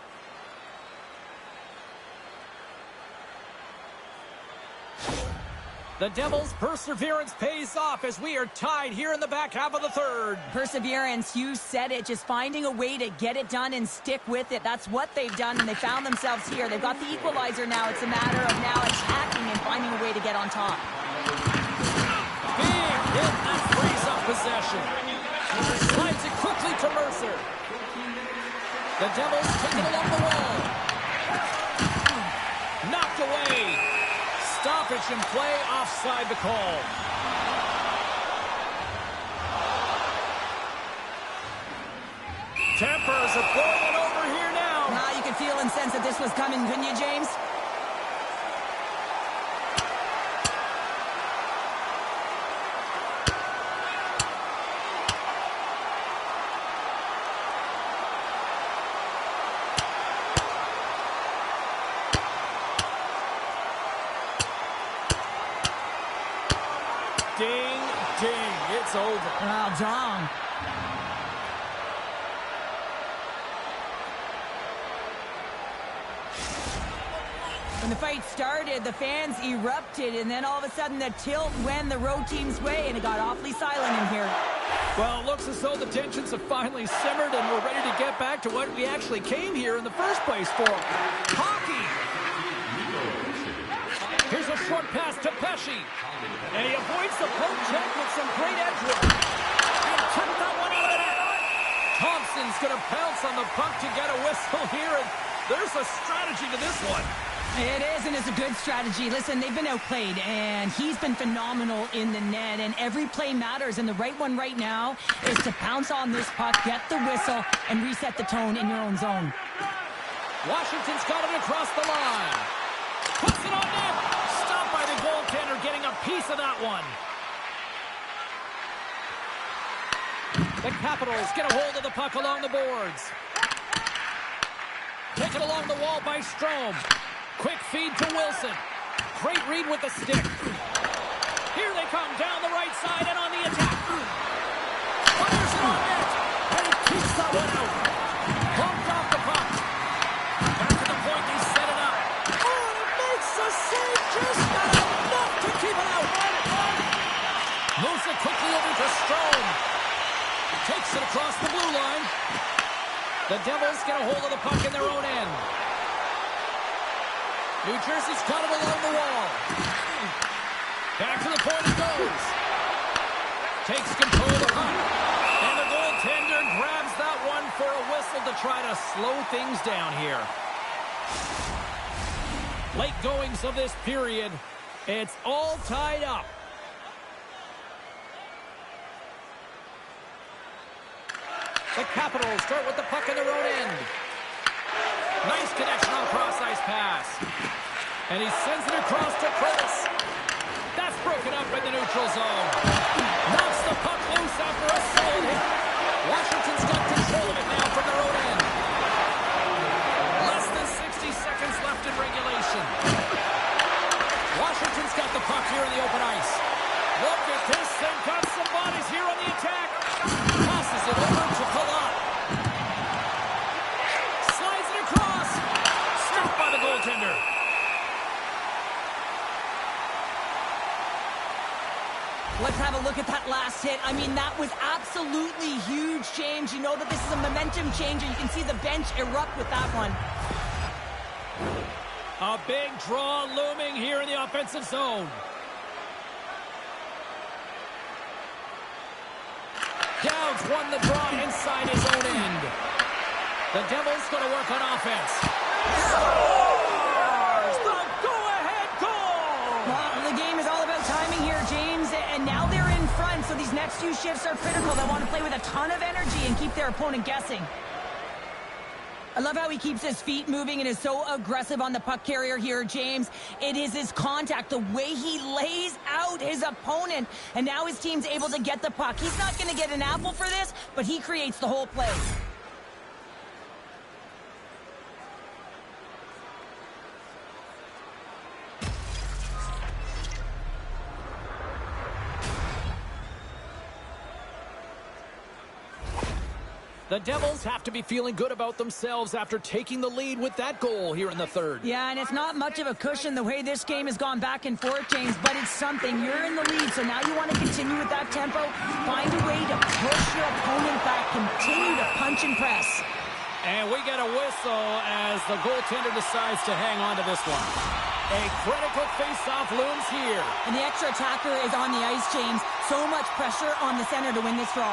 The Devils' perseverance pays off as we are tied here in the back half of the third. Perseverance, you said it, just finding a way to get it done and stick with it. That's what they've done, and they found themselves here. They've got the equalizer now. It's a matter of now attacking and finding a way to get on top. Big hit that frees up possession. Slides it quickly to Mercer. The Devils take it along the wall. Knocked away. Stoppage in play, offside the call. Tempers are boiling over here now. You can feel and sense that this was coming, couldn't you, James? Ding, ding, it's over. Oh, Dom. When the fight started, the fans erupted, and then all of a sudden the tilt went the road team's way, and it got awfully silent in here. Well, it looks as though the tensions have finally simmered, and we're ready to get back to what we actually came here in the first place for. Hockey! Here's a short pass to Pesci. And he avoids the poke check with some great edge work. And took that one out of the net. Thompson's going to pounce on the puck to get a whistle here. And there's a strategy to this one. It is, and it's a good strategy. Listen, they've been outplayed, and he's been phenomenal in the net, and every play matters, and the right one right now is to pounce on this puck, get the whistle, and reset the tone in your own zone. Washington's got it across the line. Puts it on piece of that one. The Capitals get a hold of the puck along the boards. Taken along the wall by Strome. Quick feed to Wilson. Great read with the stick. Here they come down the right side and on the attack. Fires it on net. And he keeps that one out. Bumped off the puck. Back to the point, they set it up. Oh, and it makes a save. Just not enough to keep it out. Moves it quickly over to Strome. Takes it across the blue line. The Devils get a hold of the puck in their own end. New Jersey's got it along the wall. Back to the point it goes. Takes control of the puck. And the goaltender grabs that one for a whistle to try to slow things down here. Late goings of this period. It's all tied up. The Capitals start with the puck in their own end. Nice connection on a cross-ice pass. And he sends it across to Curtis. That's broken up in the neutral zone. Knocks the puck loose after a solid hit. Washington's got control of it now from their own end. Less than 60 seconds left in regulation. Washington's got the puck here in the open ice. Look at this. They've got some bodies here on the attack. Passes it over to Palat. Slides it across. Stopped by the goaltender. Let's have a look at that last hit. I mean, that was absolutely huge, James. You know that this is a momentum changer. You can see the bench erupt with that one. A big draw looming here in the offensive zone. Downs won the draw inside his own end. The Devils going to work on offense. Scores! The go-ahead goal! Well, the game is all about timing here, James, and now they're in front, so these next few shifts are critical. They want to play with a ton of energy and keep their opponent guessing. I love how he keeps his feet moving and is so aggressive on the puck carrier here, James. It is his contact, the way he lays out his opponent. And now his team's able to get the puck. He's not going to get an apple for this, but he creates the whole play. The Devils have to be feeling good about themselves after taking the lead with that goal here in the third. Yeah, and it's not much of a cushion the way this game has gone back and forth, James, but it's something. You're in the lead, so now you want to continue with that tempo. Find a way to push your opponent back. Continue to punch and press. And we get a whistle as the goaltender decides to hang on to this one. A critical face-off looms here. And the extra attacker is on the ice, James. So much pressure on the center to win this draw.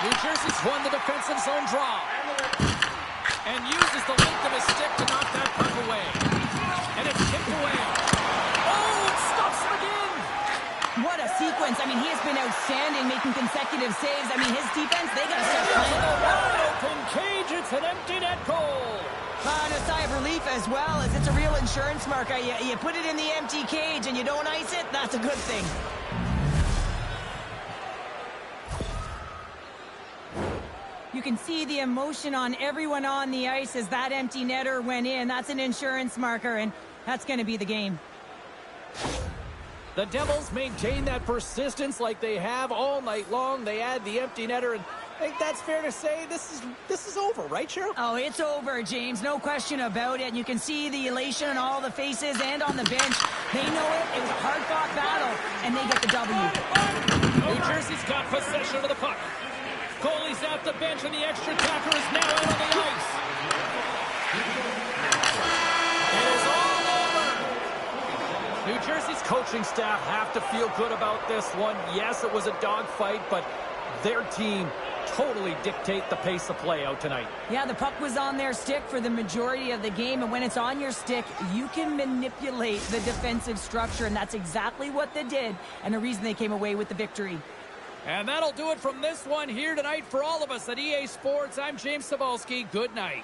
New Jersey's won the defensive zone draw. And uses the length of his stick to knock that puck away. And it's kicked away. Oh, it stops him again! What a sequence. I mean, he has been outstanding making consecutive saves. I mean, his defense, they got to start playing. Open cage, it's an empty net goal. And a sigh of relief as well, as it's a real insurance marker. You put it in the empty cage and you don't ice it, that's a good thing. You can see the emotion on everyone on the ice as that empty netter went in. That's an insurance marker, and that's going to be the game. The Devils maintain that persistence like they have all night long. They add the empty netter, and I think that's fair to say this is over, right, Cheryl? Oh, it's over, James. No question about it. You can see the elation on all the faces and on the bench. They know it. It was a hard-fought battle, and they get the W. New Jersey's got possession of the puck. Goalie's at the bench, and the extra attacker is now out on the ice. It is all over. New Jersey's coaching staff have to feel good about this one. Yes, it was a dogfight, but their team totally dictate the pace of play out tonight. Yeah, the puck was on their stick for the majority of the game, and when it's on your stick, you can manipulate the defensive structure, and that's exactly what they did, and the reason they came away with the victory. And that'll do it from this one here tonight for all of us at EA Sports. I'm James Cebulski. Good night.